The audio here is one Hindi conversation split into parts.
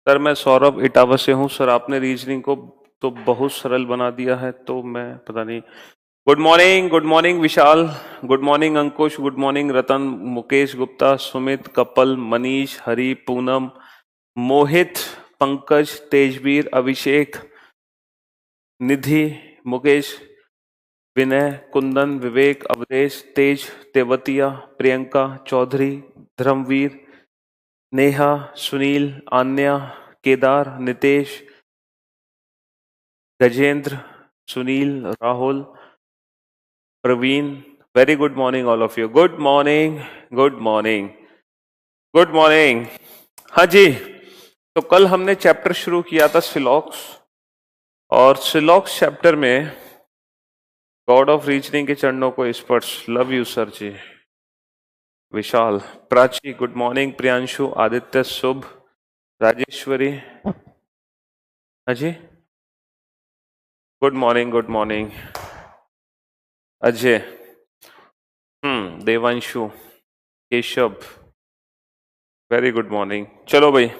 सर मैं सौरभ इटावा से हूँ। सर आपने रीजनिंग को तो बहुत सरल बना दिया है, तो मैं पता नहीं। Good morning Vishal, good morning Ankush, good morning Ratan, Mukesh Gupta, Sumit, Kapal, Manish, Hari, Poonam, Mohit, Pankaj, Tejveer, Abhishek, Nidhi, Mukesh, Vinay, Kundan, Vivek, Awadhesh, Tej, Tewatia, Priyanka, Chaudhary, Dharmveer, Neha, Sunil, Anya, Kedar, Nitesh, Gajendra, Sunil, Rahul, Praveen. Very good morning all of you. Good morning, good morning, good morning. हाँ जी, तो कल हमने चैप्टर शुरू किया था सिलॉक्स, और सिलॉक्स चैप्टर में गॉड ऑफ रीजनिंग के चरणों को स्पर्श। Love you sir ji. Vishal, Prachi, good morning, Priyanshu, Aditya, Shubh, Rajeshwari, हाँ जी, good morning, good morning, Ajay, Devanshu, Keshav, very good morning. चलो भाई,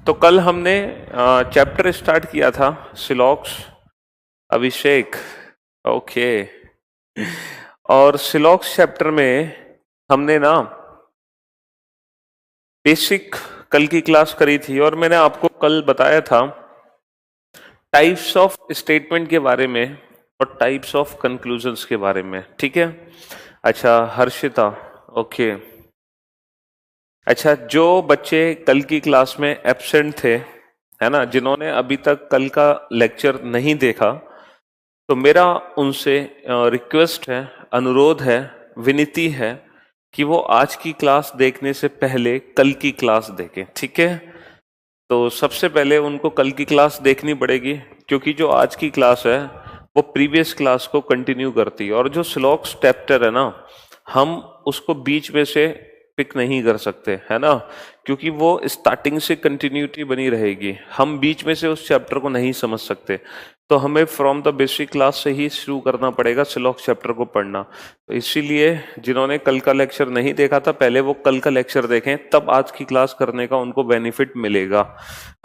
तो कल हमने चैप्टर स्टार्ट किया था सिलॉक्स। अभिषेक, ओके। और सिलॉक्स चैप्टर में हमने ना बेसिक कल की क्लास करी थी, और मैंने आपको कल बताया था टाइप्स ऑफ स्टेटमेंट के बारे में और टाइप्स ऑफ कंक्लूजन्स के बारे में। ठीक है। अच्छा हर्षिता, ओके। अच्छा, जो बच्चे कल की क्लास में एब्सेंट थे, है ना, जिन्होंने अभी तक कल का लेक्चर नहीं देखा, तो मेरा उनसे रिक्वेस्ट है, अनुरोध है, विनती है कि वो आज की क्लास देखने से पहले कल की क्लास देखें। ठीक है। तो सबसे पहले उनको कल की क्लास देखनी पड़ेगी, क्योंकि जो आज की क्लास है वो प्रीवियस क्लास को कंटिन्यू करती है। और जो स्लॉक्स चैप्टर है ना, हम उसको बीच में से पिक नहीं कर सकते, है ना, क्योंकि वो स्टार्टिंग से कंटिन्यूटी बनी रहेगी। हम बीच में से उस चैप्टर को नहीं समझ सकते, तो हमें फ्रॉम द बेसिक क्लास से ही शुरू करना पड़ेगा स्लॉक्स चैप्टर को पढ़ना। तो इसीलिए जिन्होंने कल का लेक्चर नहीं देखा था, पहले वो कल का लेक्चर देखें, तब आज की क्लास करने का उनको बेनिफिट मिलेगा।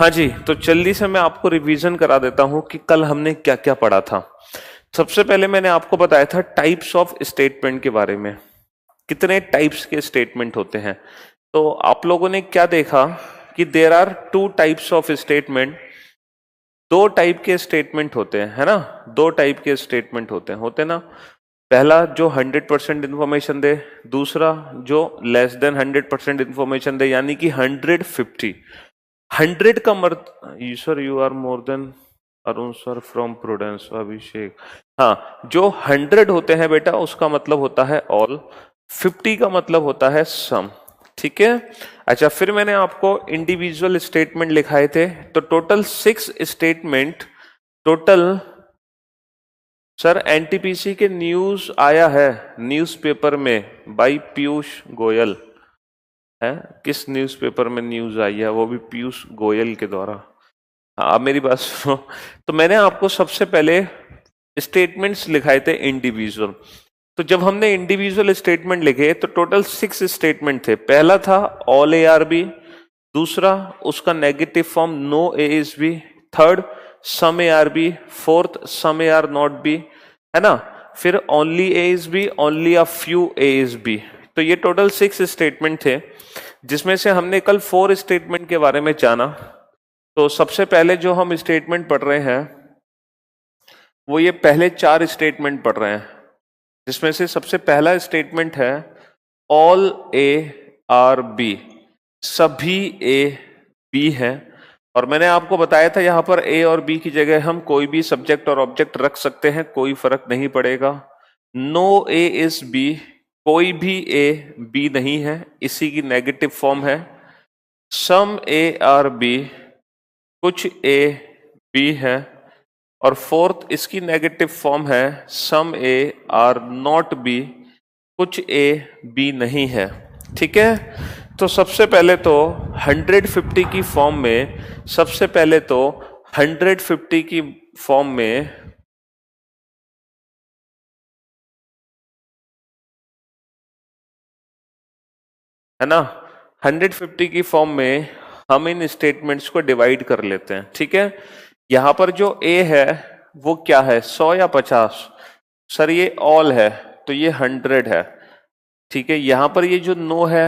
हाँ जी, तो जल्दी से मैं आपको रिवीजन करा देता हूं कि कल हमने क्या क्या पढ़ा था। सबसे पहले मैंने आपको बताया था टाइप्स ऑफ स्टेटमेंट के बारे में, कितने टाइप्स के स्टेटमेंट होते हैं। तो आप लोगों ने क्या देखा कि there are two types of statement. दो टाइप के स्टेटमेंट होते हैं, है ना, दो टाइप के स्टेटमेंट होते हैं ना। पहला जो 100% इंफॉर्मेशन दे, दूसरा जो लेस देन 100% इंफॉर्मेशन दे, यानी कि 150। 100 का मर्द, sir you are more than Arun sir from Prudence, Abhishek. हाँ, जो 100 होते हैं बेटा, उसका मतलब होता है ऑल। 50 का मतलब होता है सम। ठीक है। अच्छा, फिर मैंने आपको इंडिविजुअल स्टेटमेंट लिखाए थे, तो total 6 statement. Total sir NTPC के न्यूज आया है न्यूज़पेपर में बाई पीयूष गोयल। है, किस न्यूज़पेपर में न्यूज आई है, वो भी पीयूष गोयल के द्वारा। हाँ, अब मेरी बात सुनो। तो मैंने आपको सबसे पहले स्टेटमेंट्स लिखाए थे इंडिविजुअल। तो जब हमने इंडिविजुअल स्टेटमेंट लिखे तो टोटल 6 स्टेटमेंट थे। पहला था ऑल ए आर बी, दूसरा उसका negative form no A is B, third some A are B, fourth some A are not B, है ना, फिर only A is B, only a few A is B. तो ये टोटल 6 स्टेटमेंट थे, जिसमें से हमने कल 4 स्टेटमेंट के बारे में जाना। तो सबसे पहले जो हम स्टेटमेंट पढ़ रहे हैं वो ये पहले 4 स्टेटमेंट पढ़ रहे हैं, जिसमें से सबसे पहला स्टेटमेंट है ऑल ए आर बी, सभी ए बी है। और मैंने आपको बताया था यहां पर ए और बी की जगह हम कोई भी सब्जेक्ट और ऑब्जेक्ट रख सकते हैं, कोई फर्क नहीं पड़ेगा। नो ए इज बी, कोई भी ए बी नहीं है, इसी की नेगेटिव फॉर्म है। सम ए आर बी, कुछ ए बी है। और फोर्थ इसकी नेगेटिव फॉर्म है सम ए आर नॉट बी, कुछ ए बी नहीं है। ठीक है। तो सबसे पहले तो 150 की फॉर्म में, सबसे पहले तो 150 की फॉर्म में, है ना, 150 की फॉर्म में हम इन स्टेटमेंट्स को डिवाइड कर लेते हैं, ठीक है। यहां पर जो ए है वो क्या है, 100 या 50? सर ये ऑल है तो ये 100 है, ठीक है। यहां पर ये जो नो है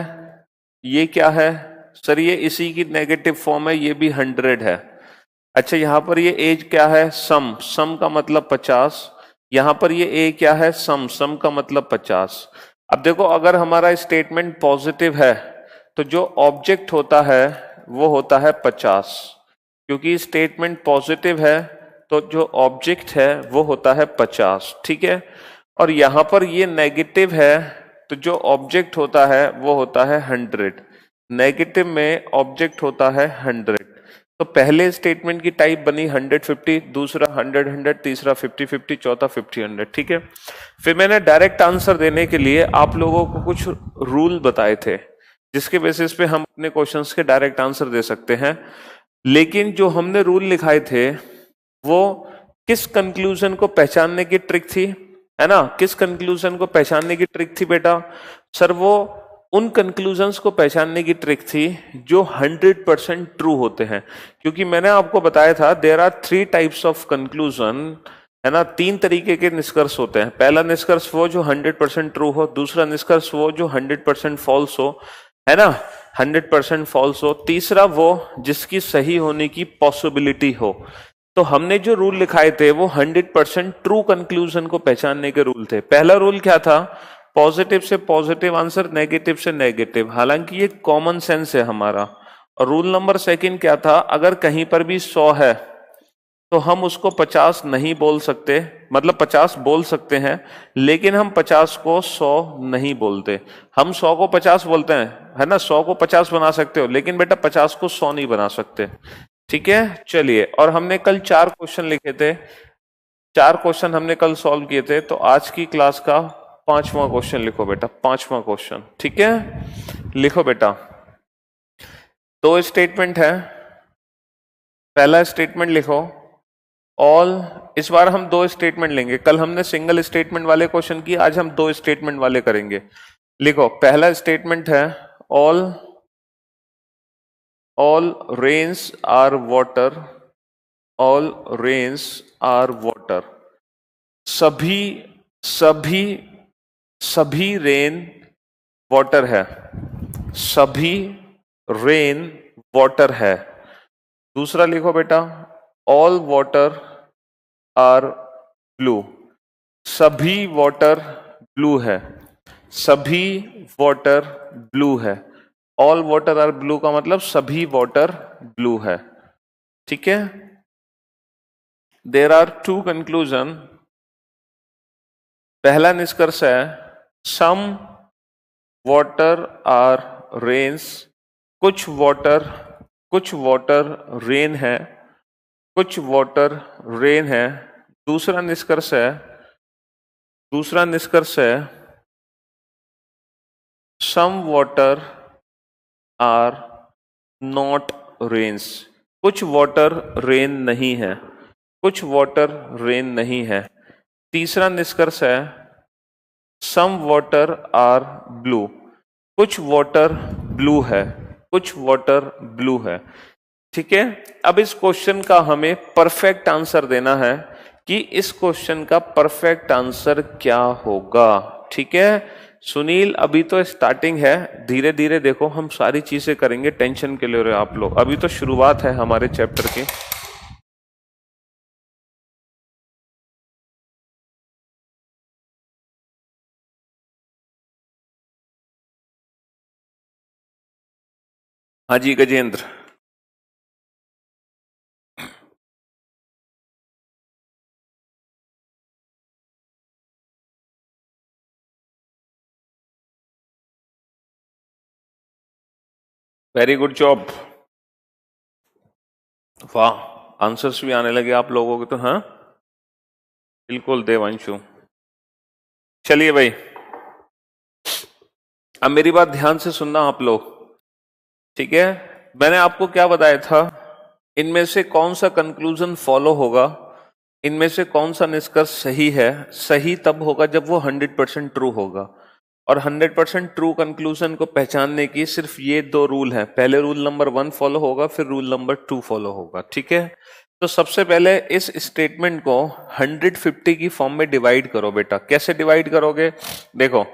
ये क्या है, सर ये इसी की नेगेटिव फॉर्म है, ये भी 100 है। अच्छा यहां पर ये एज क्या है, सम, सम का मतलब 50। यहां पर ये ए क्या है, सम, सम का मतलब 50। अब देखो अगर हमारा स्टेटमेंट पॉजिटिव है तो जो ऑब्जेक्ट होता है वो होता है 50, क्योंकि स्टेटमेंट पॉजिटिव है तो जो ऑब्जेक्ट है वो होता है 50, ठीक है। और यहां पर ये नेगेटिव है तो जो ऑब्जेक्ट होता है वो होता है 100, नेगेटिव में ऑब्जेक्ट होता है 100। तो पहले स्टेटमेंट की टाइप बनी 100-50, दूसरा 100-100, तीसरा 50-50, चौथा 50-100, ठीक है। फिर मैंने डायरेक्ट आंसर देने के लिए आप लोगों को कुछ रूल बताए थे जिसके बेसिस पे हम अपने क्वेश्चंस के डायरेक्ट आंसर दे सकते हैं। लेकिन जो हमने रूल लिखाए थे वो किस कंक्लूजन को पहचानने की ट्रिक थी, है ना, किस कंक्लूजन को पहचानने की ट्रिक थी बेटा? सर वो उन कंक्लूजन्स को पहचानने की ट्रिक थी जो 100% ट्रू होते हैं, क्योंकि मैंने आपको बताया था there are 3 types of conclusion, है ना, 3 तरीके के निष्कर्ष होते हैं। पहला निष्कर्ष वो जो 100% ट्रू हो, दूसरा निष्कर्ष वो जो 100% फॉल्स हो, है ना, 100% फॉल्स हो, तीसरा वो जिसकी सही होने की पॉसिबिलिटी हो। तो हमने जो रूल लिखाए थे वो 100% ट्रू कंक्लूजन को पहचानने के रूल थे। पहला रूल क्या था, पॉजिटिव से पॉजिटिव आंसर, नेगेटिव से नेगेटिव, हालांकि ये कॉमन सेंस है हमारा। और रूल नंबर सेकंड क्या था, अगर कहीं पर भी 100 है तो हम उसको 50 नहीं बोल सकते, मतलब 50 बोल सकते हैं लेकिन हम 50 को 100 नहीं बोलते। हम 100 को 50 बोलते हैं, है ना, 100 को 50 बना सकते हो लेकिन बेटा 50 को 100 नहीं बना सकते, ठीक है। चलिए, और हमने कल 4 क्वेश्चन लिखे थे, 4 क्वेश्चन हमने कल सॉल्व किए थे। तो आज की क्लास का 5वां क्वेश्चन लिखो बेटा, 5वां क्वेश्चन, ठीक है। लिखो बेटा, 2 स्टेटमेंट है। पहला स्टेटमेंट लिखो ऑल, इस बार हम 2 स्टेटमेंट लेंगे, कल हमने सिंगल स्टेटमेंट वाले क्वेश्चन किए, आज हम 2 स्टेटमेंट वाले करेंगे। लिखो, पहला स्टेटमेंट है all rains are water, all rains are water, सभी सभी सभी रेन वाटर है, सभी रेन वाटर है। दूसरा लिखो बेटा, ऑल वाटर आर ब्लू, सभी वाटर ब्लू है, सभी वाटर ब्लू है। ऑल वाटर आर ब्लू का मतलब सभी वाटर ब्लू है, ठीक है। देयर आर 2 कंक्लूजन, पहला निष्कर्ष है सम वाटर आर रेन्स, कुछ वाटर रेन है, कुछ वाटर रेन है। दूसरा निष्कर्ष है some water are not rains, कुछ वाटर रेन नहीं है, कुछ वाटर रेन नहीं है। तीसरा निष्कर्ष है सम वाटर आर ब्लू, कुछ वाटर ब्लू है, कुछ वाटर ब्लू है, ठीक है। अब इस क्वेश्चन का हमें परफेक्ट आंसर देना है कि इस क्वेश्चन का परफेक्ट आंसर क्या होगा, ठीक है। सुनील अभी तो स्टार्टिंग है, धीरे धीरे देखो हम सारी चीजें करेंगे, टेंशन के ले रहे हो आप लोग, अभी तो शुरुआत है हमारे चैप्टर की। हाँ जी गजेंद्र, वेरी गुड जॉब, वाह, आंसर्स भी आने लगे आप लोगों के तो। हाँ बिल्कुल देवांशु। चलिए भाई, अब मेरी बात ध्यान से सुनना आप लोग, ठीक है। मैंने आपको क्या बताया था, इनमें से कौन सा कंक्लूजन फॉलो होगा, इनमें से कौन सा निष्कर्ष सही है, सही तब होगा जब वो 100% ट्रू होगा। और 100% ट्रू कंक्लूजन को पहचानने की सिर्फ ये दो रूल हैं। पहले रूल नंबर 1 फॉलो होगा, फिर रूल नंबर 2 फॉलो होगा, ठीक है। तो सबसे पहले इस स्टेटमेंट को 150 की फॉर्म में डिवाइड करो बेटा। कैसे डिवाइड करोगे? देखो,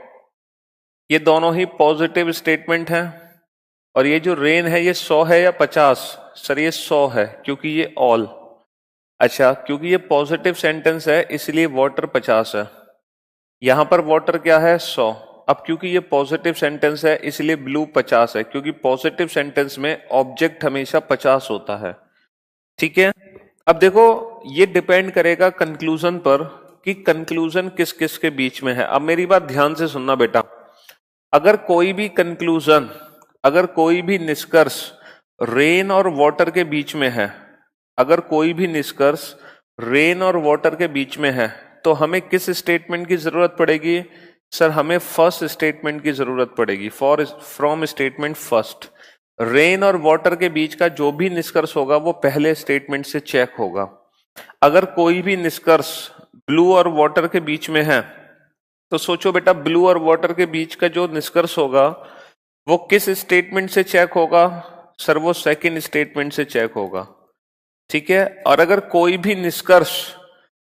ये दोनों ही पॉजिटिव स्टेटमेंट हैं और ये जो रेन है ये 100 है या 50? सर ये 100 है क्योंकि ये ऑल। अच्छा, क्योंकि ये पॉजिटिव सेंटेंस है इसलिए वाटर 50 है। यहां पर वाटर क्या है? 100। अब क्योंकि ये पॉजिटिव सेंटेंस है इसलिए ब्लू 50 है, क्योंकि पॉजिटिव सेंटेंस में ऑब्जेक्ट हमेशा 50 होता है, ठीक है। अब देखो, ये डिपेंड करेगा कंक्लूजन पर कि कंक्लूजन किस किस के बीच में है। अब मेरी बात ध्यान से सुनना बेटा। अगर कोई भी कंक्लूजन, अगर कोई भी निष्कर्ष रेन और वाटर के बीच में है, अगर कोई भी निष्कर्ष रेन और वाटर के बीच में है, तो हमें किस स्टेटमेंट की जरूरत पड़ेगी? सर हमें फर्स्ट स्टेटमेंट की जरूरत पड़ेगी, फ्रॉम स्टेटमेंट फर्स्ट। रेन और वाटर के बीच का जो भी निष्कर्ष होगा वो पहले स्टेटमेंट से चेक होगा। अगर कोई भी निष्कर्ष ब्लू और वाटर के बीच में है, तो सोचो बेटा, ब्लू और वाटर के बीच का जो निष्कर्ष होगा वो किस स्टेटमेंट से चेक होगा? सर वो सेकंड स्टेटमेंट से चेक होगा, ठीक है। और अगर कोई भी निष्कर्ष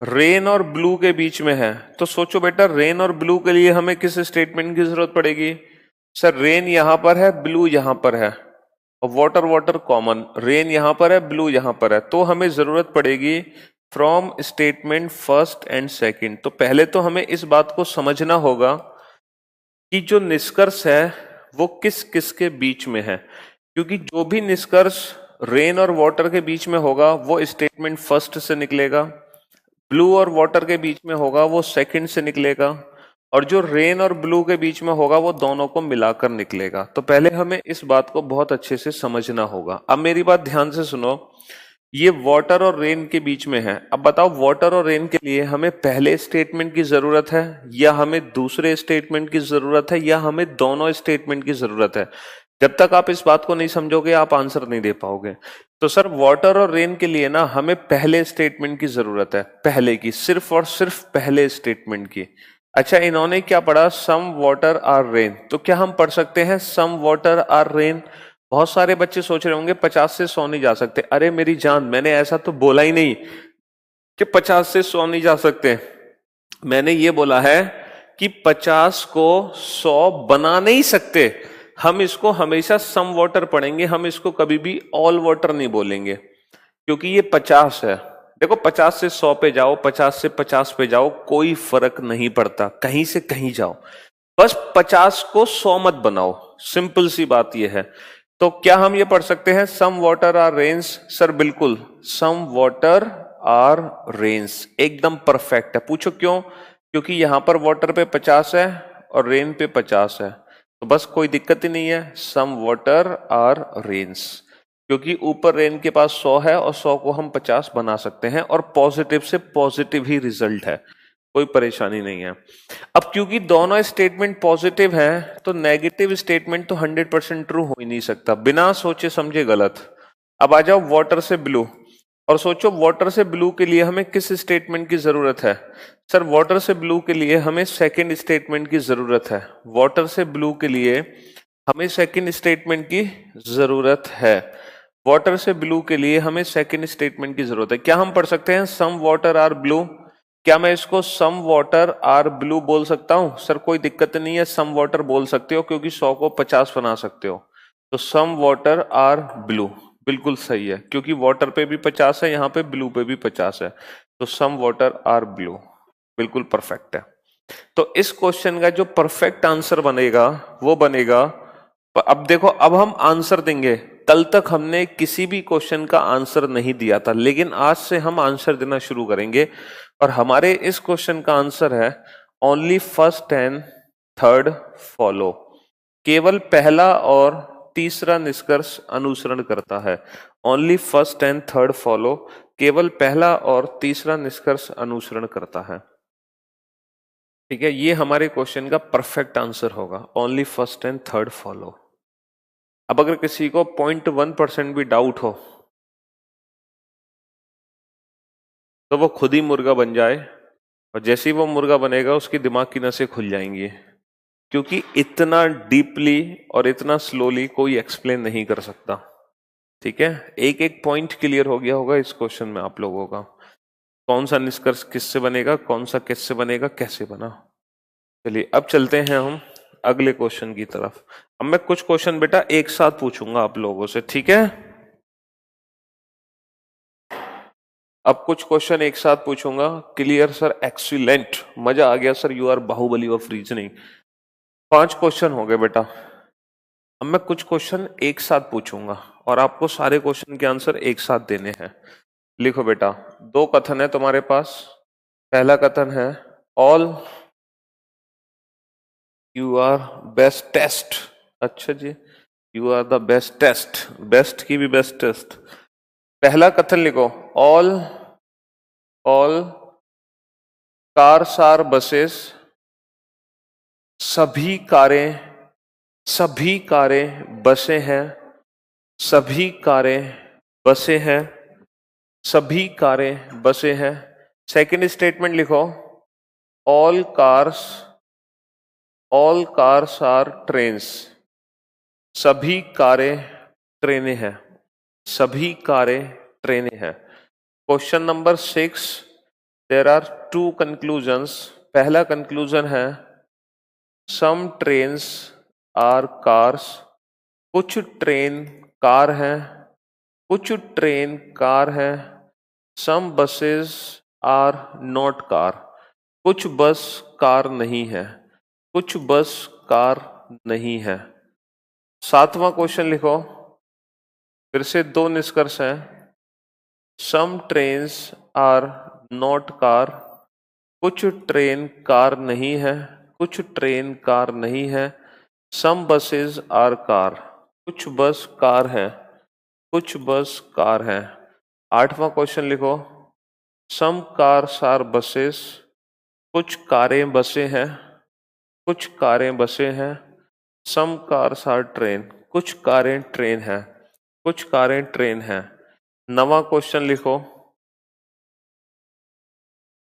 रेन और ब्लू के बीच में है, तो सोचो बेटा, रेन और ब्लू के लिए हमें किस स्टेटमेंट की जरूरत पड़ेगी? सर रेन यहां पर है, ब्लू यहां पर है, और वाटर वाटर कॉमन, रेन यहां पर है, ब्लू यहां पर है, तो हमें जरूरत पड़ेगी from statement first and second. तो पहले तो हमें इस बात को समझना होगा कि जो निष्कर्ष है वो किस किस के बीच में है, क्योंकि जो भी निष्कर्ष रेन और वाटर के बीच में होगा वो स्टेटमेंट फर्स्ट से निकलेगा, ब्लू और वाटर के बीच में होगा वो सेकंड से निकलेगा, और जो रेन और ब्लू के बीच में होगा वो दोनों को मिलाकर निकलेगा। तो पहले हमें इस बात को बहुत अच्छे से समझना होगा। अब मेरी बात ध्यान से सुनो, ये वाटर और रेन के बीच में है। अब बताओ, वाटर और रेन के लिए हमें पहले स्टेटमेंट की जरूरत है या हमें दूसरे स्टेटमेंट की जरूरत है या हमें दोनों स्टेटमेंट की जरूरत है? जब तक आप इस बात को नहीं समझोगे आप आंसर नहीं दे पाओगे। तो सर वाटर और रेन के लिए ना हमें पहले स्टेटमेंट की जरूरत है, पहले की, सिर्फ और सिर्फ पहले स्टेटमेंट की। अच्छा, इन्होंने क्या पढ़ा? Some water are rain. तो क्या हम पढ़ सकते हैं सम वाटर आर रेन? बहुत सारे बच्चे सोच रहे होंगे 50 से 100 नहीं जा सकते। अरे मेरी जान, मैंने ऐसा तो बोला ही नहीं कि 50 से 100 नहीं जा सकते। मैंने ये बोला है कि 50 को 100 बना नहीं सकते। हम इसको हमेशा सम वाटर पढ़ेंगे, हम इसको कभी भी ऑल वाटर नहीं बोलेंगे, क्योंकि ये 50 है। देखो, 50 से 100 पे जाओ, 50 से 50 पे जाओ, कोई फर्क नहीं पड़ता, कहीं से कहीं जाओ, बस 50 को 100 मत बनाओ। सिंपल सी बात यह है। तो क्या हम ये पढ़ सकते हैं some water are rains? Sir बिल्कुल, सम वाटर आर रेन्स एकदम परफेक्ट है। पूछो क्यों? क्योंकि यहां पर वाटर पे 50 है और रेन पे 50 है, तो बस कोई दिक्कत ही नहीं है। सम वाटर आर रेन्स, क्योंकि ऊपर रेन के पास 100 है और 100 को हम 50 बना सकते हैं, और पॉजिटिव से पॉजिटिव ही रिजल्ट है, कोई परेशानी नहीं है। अब क्योंकि दोनों स्टेटमेंट पॉजिटिव हैं, तो नेगेटिव स्टेटमेंट तो 100% ट्रू हो ही नहीं सकता, बिना सोचे समझे गलत। अब आ जाओ वाटर से ब्लू, और सोचो वाटर से ब्लू के लिए हमें किस स्टेटमेंट की जरूरत है? सर वाटर से ब्लू के लिए हमें सेकंड स्टेटमेंट की जरूरत है। वाटर से ब्लू के लिए हमें सेकंड स्टेटमेंट की जरूरत है। वाटर से ब्लू के लिए हमें सेकंड स्टेटमेंट की जरूरत है। क्या हम पढ़ सकते हैं सम वाटर आर ब्लू? क्या मैं इसको सम वाटर आर ब्लू बोल सकता हूं? सर कोई दिक्कत नहीं है, सम वाटर बोल सकते हो, क्योंकि 100 को 50 बना सकते हो। तो सम वाटर आर ब्लू बिल्कुल सही है, क्योंकि वाटर पे भी 50 है, यहां पे ब्लू पे भी 50 है, तो सम वाटर आर ब्लू बिल्कुल परफेक्ट है। तो इस क्वेश्चन का जो परफेक्ट आंसर बनेगा वो बनेगा, अब देखो, अब हम आंसर देंगे। कल तक हमने किसी भी क्वेश्चन का आंसर नहीं दिया था, लेकिन आज से हम आंसर देना शुरू करेंगे, और हमारे इस क्वेश्चन का आंसर है only first and third follow. केवल पहला और तीसरा निष्कर्ष अनुसरण करता है। Only first and third follow, केवल पहला और तीसरा निष्कर्ष अनुसरण करता है। ठीक है, ये हमारे क्वेश्चन का परफेक्ट आंसर होगा, only first and third follow. अब अगर किसी को 0.1% भी डाउट हो तो वो खुद ही मुर्गा बन जाए, और जैसे ही वो मुर्गा बनेगा उसकी दिमाग की नसें खुल जाएंगी। क्योंकि इतना डीपली और इतना स्लोली कोई एक्सप्लेन नहीं कर सकता। ठीक है, एक एक पॉइंट क्लियर हो गया होगा इस क्वेश्चन में आप लोगों का, कौन सा निष्कर्ष किससे बनेगा, कौन सा किससे बनेगा, कैसे बना। चलिए अब चलते हैं हम अगले क्वेश्चन की तरफ। अब मैं कुछ क्वेश्चन बेटा एक साथ पूछूंगा आप लोगों से, ठीक है। अब कुछ क्वेश्चन एक साथ पूछूंगा। क्लियर सर, एक्सीलेंट, मजा आ गया sir, you are Bahubali of reasoning. 5 question हो गए बेटा। अब मैं कुछ क्वेश्चन एक साथ पूछूंगा और आपको सारे क्वेश्चन के आंसर एक साथ देने हैं। लिखो बेटा, 2 कथन है तुम्हारे पास। पहला कथन है all you are best test. अच्छा जी, you are the best test, best की भी बेस्ट टेस्ट। पहला कथन लिखो, ऑल कार्स आर बसेस, सभी कारें बसें हैं, सभी कारें बसें हैं, सभी कारें बसें हैं। सेकंड स्टेटमेंट लिखो, ऑल कार्स आर ट्रेन्स, सभी कारें ट्रेनें हैं, सभी कारें ट्रेनें हैं। Question number 6, there are 2 conclusions. पहला कंक्लूजन है सम ट्रेन्स आर कार्स, कुछ ट्रेन कार हैं, कुछ ट्रेन कार हैं। Some buses are not car, कुछ बस कार नहीं है, कुछ बस कार नहीं है। 7वां क्वेश्चन लिखो, फिर से 2 निष्कर्ष हैं। सम ट्रेन्स आर नॉट कार, कुछ ट्रेन कार नहीं है, कुछ ट्रेन कार नहीं है। सम बसेस आर कार, कुछ बस कार है, कुछ बस कार है। 8वां क्वेश्चन लिखो, सम कार्स आर बसेस, कुछ कारें बसें हैं, कुछ कारें बसें हैं। सम कार्स आर ट्रेन, कुछ कारें ट्रेन हैं, कुछ कारें ट्रेन हैं। 9वां क्वेश्चन लिखो,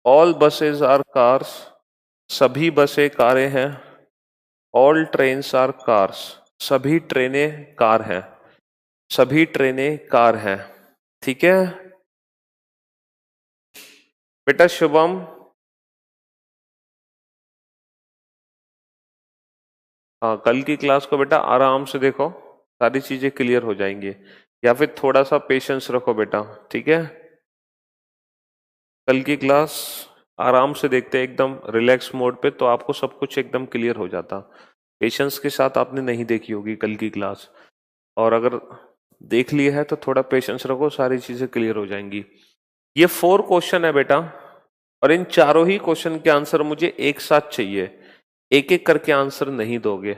ऑल बसेस आर कार्स, सभी बसें कारें हैं। ऑल ट्रेन्स आर कार्स, सभी ट्रेनें कार हैं, सभी ट्रेनें कार हैं। ठीक है बेटा शुभम, हाँ कल की क्लास को बेटा आराम से देखो, सारी चीजें क्लियर हो जाएंगी। या फिर थोड़ा सा पेशेंस रखो बेटा, ठीक है। कल की क्लास आराम से देखते हैं, एकदम रिलैक्स मोड पे, तो आपको सब कुछ एकदम क्लियर हो जाता। पेशेंस के साथ आपने नहीं देखी होगी कल की क्लास, और अगर देख लिया है तो थोड़ा पेशेंस रखो, सारी चीजें क्लियर हो जाएंगी। ये 4 क्वेश्चन है बेटा, और इन चारों ही क्वेश्चन के आंसर मुझे एक साथ चाहिए, एक एक करके आंसर नहीं दोगे।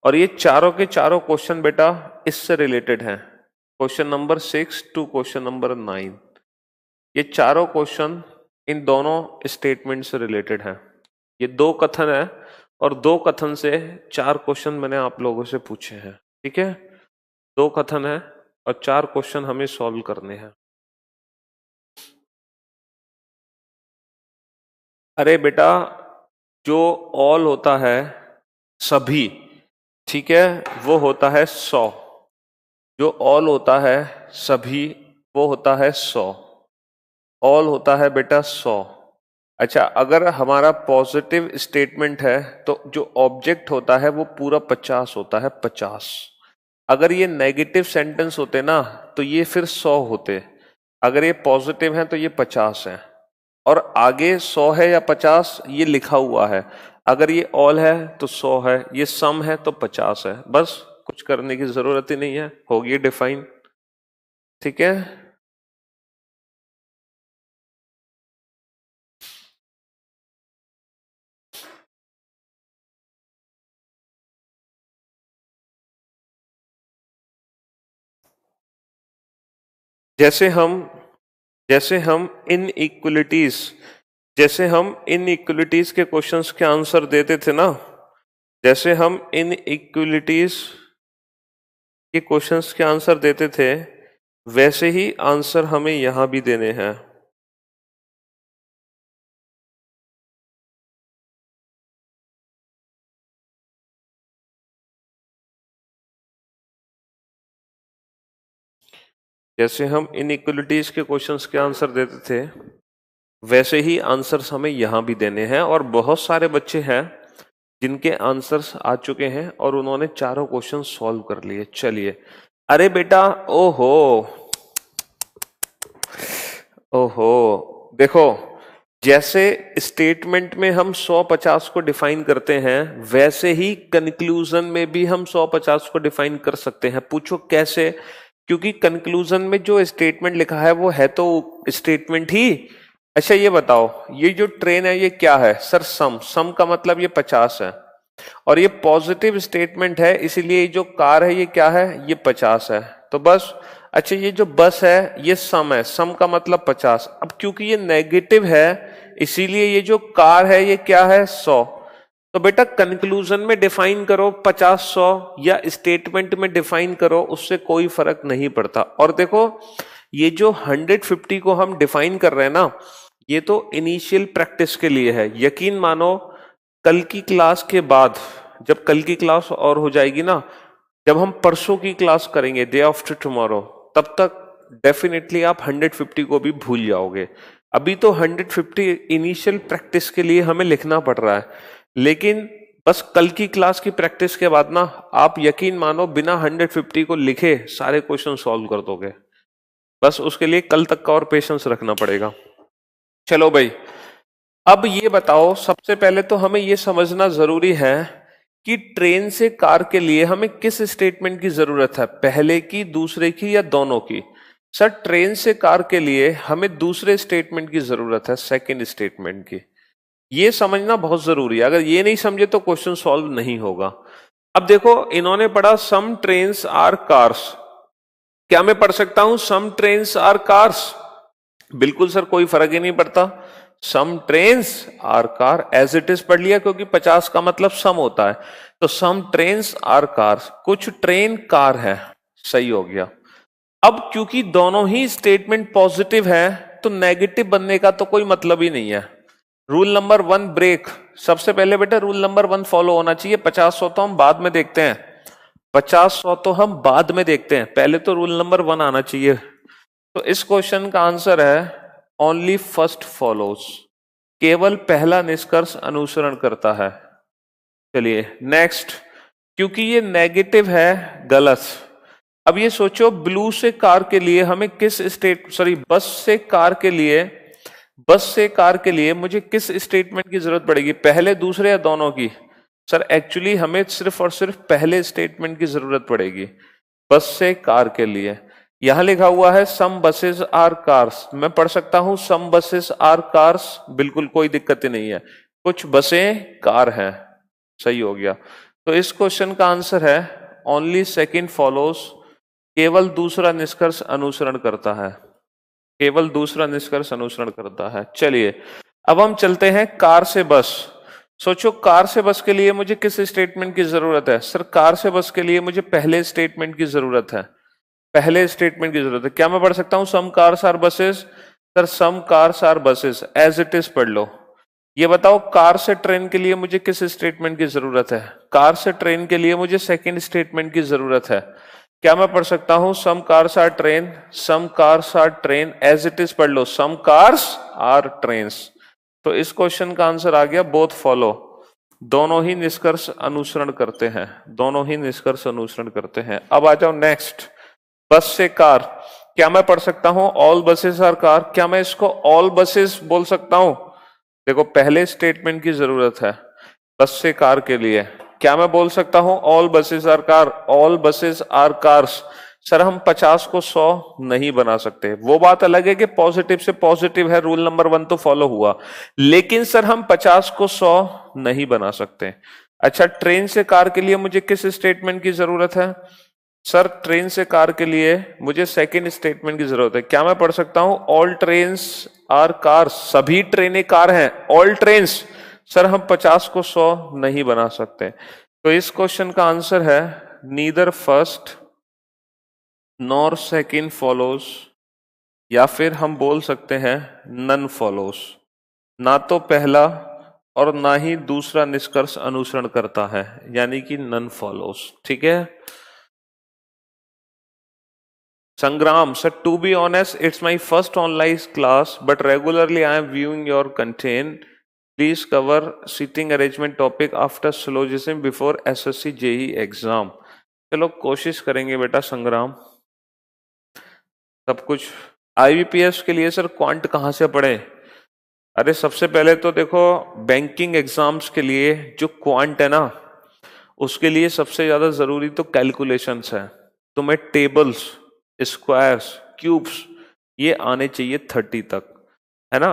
और ये चारों के चारों क्वेश्चन बेटा इससे रिलेटेड हैं, question number 6 to question number 9। ये चारों क्वेश्चन इन दोनों स्टेटमेंट से रिलेटेड हैं। ये 2 कथन है, और 2 कथन से 4 क्वेश्चन मैंने आप लोगों से पूछे हैं। ठीक है, 2 कथन है और 4 क्वेश्चन हमें सॉल्व करने हैं। अरे बेटा, जो ऑल होता है सभी, ठीक है, वो होता है 100। जो ऑल होता है सभी, वो होता है 100। ऑल होता है बेटा 100। अच्छा, अगर हमारा पॉजिटिव स्टेटमेंट है तो जो ऑब्जेक्ट होता है वो पूरा 50 होता है, 50। अगर ये नेगेटिव सेंटेंस होते ना तो ये फिर 100 होते। अगर ये पॉजिटिव है तो ये 50 है, और आगे 100 है या 50 ये लिखा हुआ है। अगर ये ऑल है तो 100 है, ये सम है तो 50 है। बस कुछ करने की जरूरत ही नहीं है, होगी डिफाइन। ठीक है, जैसे हम जैसे हम इन इक्वलिटीज जैसे हम इन इक्वलिटीज के क्वेश्चंस के आंसर देते थे ना, जैसे हम इन इक्वलिटीज के क्वेश्चंस के आंसर देते थे, वैसे ही आंसर हमें यहां भी देने हैं। जैसे हम इनइक्वलिटीज के क्वेश्चंस के आंसर देते थे वैसे ही आंसर्स हमें यहां भी देने हैं, और बहुत सारे बच्चे हैं जिनके आंसर्स आ चुके हैं और उन्होंने चारों क्वेश्चन सॉल्व कर लिए। चलिए, अरे बेटा, ओहो ओहो, देखो, जैसे स्टेटमेंट में हम 150 को डिफाइन करते हैं वैसे ही कंक्लूजन में भी हम 150 को डिफाइन कर सकते हैं। पूछो कैसे? क्योंकि कंक्लूजन में जो स्टेटमेंट लिखा है वो है तो स्टेटमेंट ही। अच्छा ये बताओ, ये जो ट्रेन है ये क्या है? सर सम का मतलब ये 50 है, और ये पॉजिटिव स्टेटमेंट है, इसीलिए ये जो कार है ये क्या है? ये 50 है। तो बस। अच्छा ये जो बस है ये सम है, सम का मतलब 50। अब क्योंकि ये नेगेटिव है इसीलिए ये जो कार है ये क्या है? 100। तो बेटा कंक्लूजन में डिफाइन करो 50 100 या स्टेटमेंट में डिफाइन करो, उससे कोई फर्क नहीं पड़ता। और देखो, ये जो 150 को हम डिफाइन कर रहे हैं ना, ये तो इनिशियल प्रैक्टिस के लिए है। यकीन मानो कल की क्लास के बाद, जब कल की क्लास और हो जाएगी ना, जब हम परसों की क्लास करेंगे डे आफ्टर टुमारो, तब तक डेफिनेटली आप 150 को भी भूल जाओगे। अभी तो 150 इनिशियल प्रैक्टिस के लिए हमें लिखना पड़ रहा है, लेकिन बस कल की क्लास की प्रैक्टिस के बाद ना आप यकीन मानो बिना 150 को लिखे सारे क्वेश्चन सॉल्व कर दोगे। बस उसके लिए कल तक का और पेशेंस रखना पड़ेगा। चलो भाई, अब ये बताओ, सबसे पहले तो हमें ये समझना जरूरी है कि ट्रेन से कार के लिए हमें किस स्टेटमेंट की जरूरत है, पहले की, दूसरे की या दोनों की? सर ट्रेन से कार के लिए हमें दूसरे स्टेटमेंट की जरूरत है, सेकंड स्टेटमेंट की। ये समझना बहुत जरूरी है, अगर ये नहीं समझे तो क्वेश्चन सॉल्व नहीं होगा। अब देखो, इन्होंने पढ़ा सम ट्रेन्स आर कार्स। क्या मैं पढ़ सकता हूं सम ट्रेन्स आर कार्स? बिल्कुल सर, कोई फर्क ही नहीं पड़ता। Some trains are car as it is पढ़ लिया, क्योंकि 50 का मतलब सम होता है। तो सम ट्रेन्स आर कार्स, कुछ ट्रेन कार है, सही हो गया। अब क्योंकि दोनों ही स्टेटमेंट पॉजिटिव है तो नेगेटिव बनने का तो कोई मतलब ही नहीं है। Rule number 1 break. सबसे पहले बेटा रूल नंबर 1 फॉलो होना चाहिए। 50-100 तो हम बाद में देखते हैं, 50-100 तो हम बाद में देखते हैं, पहले तो रूल नंबर 1 आना चाहिए। तो इस क्वेश्चन का आंसर है ओनली फर्स्ट फॉलोज, केवल पहला निष्कर्ष अनुसरण करता है। चलिए नेक्स्ट, क्योंकि ये नेगेटिव है, गलत। अब ये सोचो, ब्लू से कार के लिए हमें किस बस से कार के लिए, बस से कार के लिए मुझे किस स्टेटमेंट की जरूरत पड़ेगी, पहले, दूसरे या दोनों की? सर एक्चुअली हमें सिर्फ और सिर्फ पहले स्टेटमेंट की जरूरत पड़ेगी बस से कार के लिए। यहां लिखा हुआ है सम बसेस आर कार्स, मैं पढ़ सकता हूं सम बसेस आर कार्स, बिल्कुल कोई दिक्कत ही नहीं है, कुछ बसें कार हैं, सही हो गया। तो इस क्वेश्चन का आंसर है ओनली सेकंड फॉलोज, केवल दूसरा निष्कर्ष अनुसरण करता है, केवल दूसरा निष्कर्ष अनुसरण करता है। चलिए अब हम चलते हैं कार से बस। सोचो कार से बस के लिए मुझे किस स्टेटमेंट की जरूरत है? सर कार से बस के लिए मुझे पहले स्टेटमेंट की जरूरत है, पहले स्टेटमेंट की जरूरत है। क्या मैं पढ़ सकता हूं some cars are buses? Sir some cars are buses as it is पढ़ लो। ये बताओ कार से ट्रेन के लिए मुझे किस स्टेटमेंट की जरूरत है? कार से ट्रेन के लिए मुझे सेकंड स्टेटमेंट की जरूरत है। क्या मैं पढ़ सकता हूं some cars are train? Some cars are train as it is पढ़ लो, सम कार्स आर ट्रेन्स। तो इस क्वेश्चन का आंसर आ गया बोथ फॉलो, दोनों ही निष्कर्ष अनुसरण करते हैं, दोनों ही निष्कर्ष अनुसरण करते हैं। अब आ जाओ नेक्स्ट, बस से कार। क्या मैं पढ़ सकता हूं ऑल बसेस आर कार? क्या मैं इसको ऑल बसेस बोल सकता हूं? देखो पहले स्टेटमेंट की जरूरत है बस से कार के लिए। क्या मैं बोल सकता हूं all buses are car? All buses are cars. Sir हम 50 को 100 नहीं बना सकते, वो बात अलग है कि पॉजिटिव से पॉजिटिव है, रूल नंबर 1 तो फॉलो हुआ, लेकिन सर हम 50 को 100 नहीं बना सकते। अच्छा ट्रेन से कार के लिए मुझे किस स्टेटमेंट की जरूरत है? सर ट्रेन से कार के लिए मुझे सेकंड स्टेटमेंट की जरूरत है। क्या मैं पढ़ सकता हूं ऑल ट्रेन्स आर कार्स? सभी ट्रेनें कार हैं, ऑल ट्रेन्स। सर हम 50 को 100 नहीं बना सकते। तो इस क्वेश्चन का आंसर है neither first nor second follows, या फिर हम बोल सकते हैं नन फॉलोज। ना तो पहला और ना ही दूसरा निष्कर्ष अनुसरण करता है, यानी कि नन फॉलोज। ठीक है। Sangram sir, to be honest it's my first online class but regularly I am viewing your content. Please cover seating arrangement topic after syllogism before SSC JE exam. चलो कोशिश करेंगे बेटा संग्राम. सब कुछ आईबीपीएस के लिए सर क्वांट कहाँ से पढ़े? अरे सबसे पहले तो देखो, बैंकिंग एग्जाम्स के लिए जो क्वांट है ना, उसके लिए सबसे ज्यादा जरूरी तो कैलकुलेशंस है. तुम्हें टेबल्स, स्क्वायर्स, क्यूब्स ये आने चाहिए 30 तक, है ना.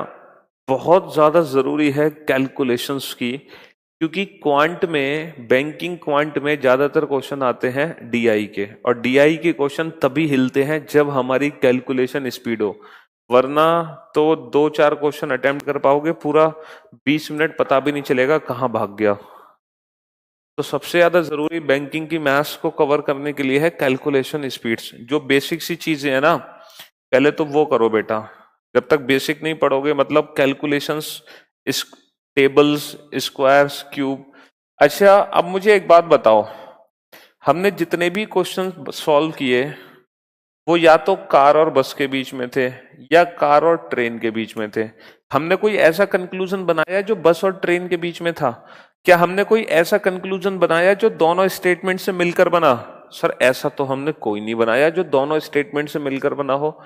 बहुत ज्यादा जरूरी है कैलकुलेशंस की, क्योंकि क्वांट में, बैंकिंग क्वांट में ज्यादातर क्वेश्चन आते हैं डीआई के, और डीआई के क्वेश्चन तभी हिलते हैं जब हमारी कैलकुलेशन स्पीड हो, वरना तो 2-4 क्वेश्चन अटेम्प्ट कर पाओगे, पूरा 20 मिनट पता भी नहीं चलेगा कहाँ भाग गया. तो सबसे ज्यादा जरूरी बैंकिंग की मैथ्स को कवर करने के लिए है कैलकुलेशन स्पीड्स. जो बेसिक सी चीजें है ना, पहले तो वो करो बेटा. जब तक बेसिक नहीं पढ़ोगे, मतलब कैलकुलेशंस, इस टेबल्स, स्क्वायर्स, क्यूब. अच्छा अब मुझे एक बात बताओ, हमने जितने भी क्वेश्चन सॉल्व किए वो या तो कार और बस के बीच में थे या कार और ट्रेन के बीच में थे. हमने कोई ऐसा कंक्लूजन बनाया जो बस और ट्रेन के बीच में था? क्या हमने कोई ऐसा कंक्लूजन बनाया जो दोनों स्टेटमेंट से मिलकर बना? सर ऐसा तो हमने कोई नहीं बनाया जो दोनों स्टेटमेंट से मिलकर बना हो.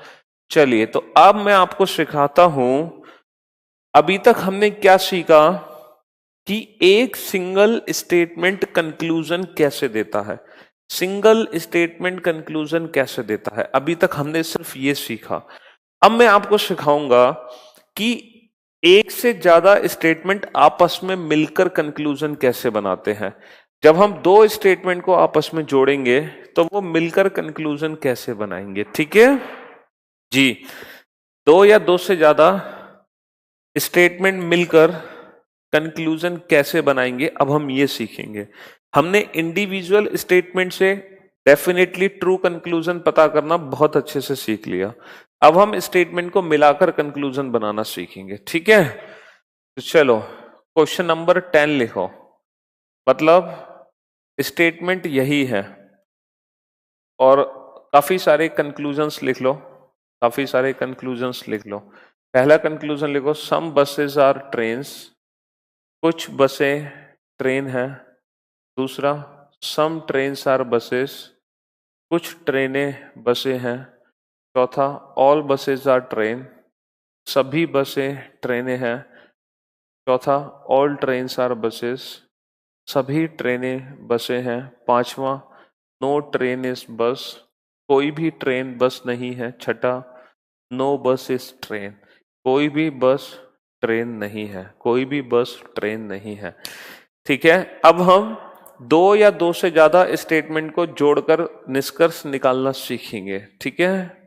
चलिए तो अब मैं आपको सिखाता हूं. अभी तक हमने क्या सीखा कि एक सिंगल स्टेटमेंट कंक्लूजन कैसे देता है, सिंगल स्टेटमेंट कंक्लूजन कैसे देता है. अभी तक हमने सिर्फ ये सीखा. अब मैं आपको सिखाऊंगा कि एक से ज्यादा स्टेटमेंट आपस में मिलकर कंक्लूजन कैसे बनाते हैं. जब हम दो स्टेटमेंट को आपस में जोड़ेंगे तो वो मिलकर कंक्लूजन कैसे बनाएंगे. ठीक है जी. दो या दो से ज्यादा स्टेटमेंट मिलकर कंक्लूजन कैसे बनाएंगे, अब हम ये सीखेंगे. हमने इंडिविजुअल स्टेटमेंट से डेफिनेटली ट्रू कंक्लूजन पता करना बहुत अच्छे से सीख लिया. अब हम स्टेटमेंट को मिलाकर कंक्लूजन बनाना सीखेंगे. ठीक है, तो चलो क्वेश्चन नंबर 10 लिखो. मतलब स्टेटमेंट यही है और काफी सारे कंक्लूजन्स लिख लो, काफी सारे कंक्लूजन्स लिख लो. पहला कंक्लूजन लिखो, सम बसेस आर ट्रेन्स, कुछ बसें ट्रेन है. दूसरा, सम ट्रेन्स आर बसेस, कुछ ट्रेनें बसें हैं. चौथा, ऑल बसेस आर ट्रेन, सभी बसें ट्रेनें हैं. चौथा, ऑल ट्रेन्स आर बसेस, सभी ट्रेनें बसें हैं. पांचवा, नो ट्रेन इज बस, कोई भी ट्रेन बस नहीं है. छठा, नो बस इज ट्रेन, कोई भी बस ट्रेन नहीं है, कोई भी बस ट्रेन नहीं है. ठीक है, अब हम दो या दो से ज्यादा स्टेटमेंट को जोड़कर निष्कर्ष निकालना सीखेंगे. ठीक है.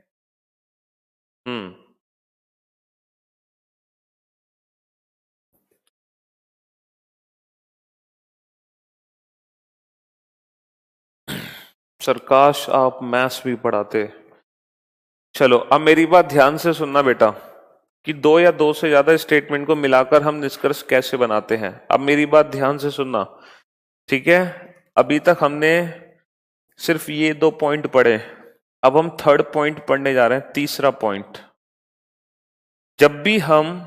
सर काश आप मैथ्स भी पढ़ाते. चलो अब मेरी बात ध्यान से सुनना बेटा, कि दो या दो से ज्यादा स्टेटमेंट को मिलाकर हम निष्कर्ष कैसे बनाते हैं. अब मेरी बात ध्यान से सुनना. ठीक है, अभी तक हमने सिर्फ ये 2 पॉइंट पढ़े. अब हम थर्ड पॉइंट पढ़ने जा रहे हैं, तीसरा पॉइंट. जब भी हम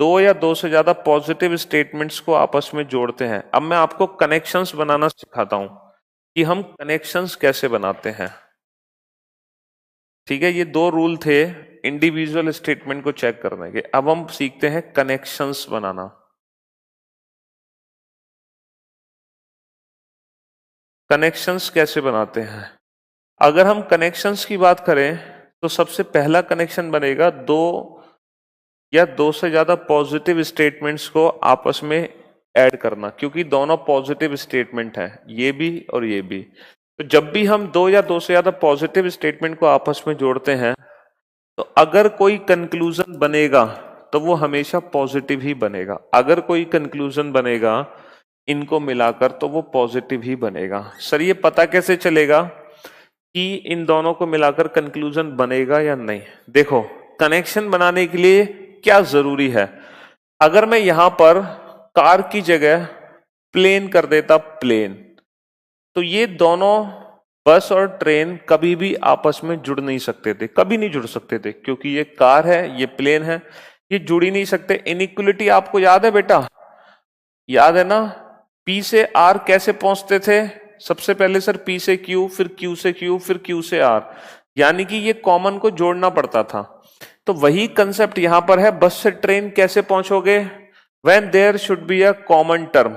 दो या दो से ज्यादा पॉजिटिव स्टेटमेंट्स को आपस में जोड़ते हैं, अब मैं आपको कनेक्शंस बनाना सिखाता हूं कि हम कनेक्शंस कैसे बनाते हैं. ठीक है, ये 2 रूल थे इंडिविजुअल स्टेटमेंट को चेक करने के. अब हम सीखते हैं कनेक्शंस बनाना. कनेक्शंस कैसे बनाते हैं? अगर हम कनेक्शंस की बात करें तो सबसे पहला कनेक्शन बनेगा दो या दो से ज्यादा पॉजिटिव स्टेटमेंट्स को आपस में ऐड करना, क्योंकि दोनों पॉजिटिव स्टेटमेंट हैं, ये भी और ये भी. तो जब भी हम दो या दो से ज्यादा पॉजिटिव स्टेटमेंट को आपस में जोड़ते हैं तो अगर कोई कंक्लूजन बनेगा तो वो हमेशा पॉजिटिव ही बनेगा. अगर कोई कंक्लूजन बनेगा इनको मिलाकर तो वो पॉजिटिव ही बनेगा. सर ये पता कैसे चलेगा कि इन दोनों को मिलाकर कंक्लूजन बनेगा या नहीं? देखो, कनेक्शन बनाने के लिए क्या जरूरी है. अगर मैं यहां पर कार की जगह प्लेन कर देता, प्लेन, तो ये दोनों बस और ट्रेन कभी भी आपस में जुड़ नहीं सकते थे, कभी नहीं जुड़ सकते थे, क्योंकि ये कार है, ये प्लेन है, ये जुड़ ही नहीं सकते। इनइक्वलिटी आपको याद है बेटा, याद है ना? पी से आर कैसे पहुंचते थे? सबसे पहले सर पी से क्यू, फिर क्यू से क्यू, फिर क्यू से आर, यानी कि ये कॉमन को जोड़ना पड़ता था। तो वही कंसेप्ट यहां पर है, बस से ट्रेन कैसे पहुंचोगे? When there should be a common term,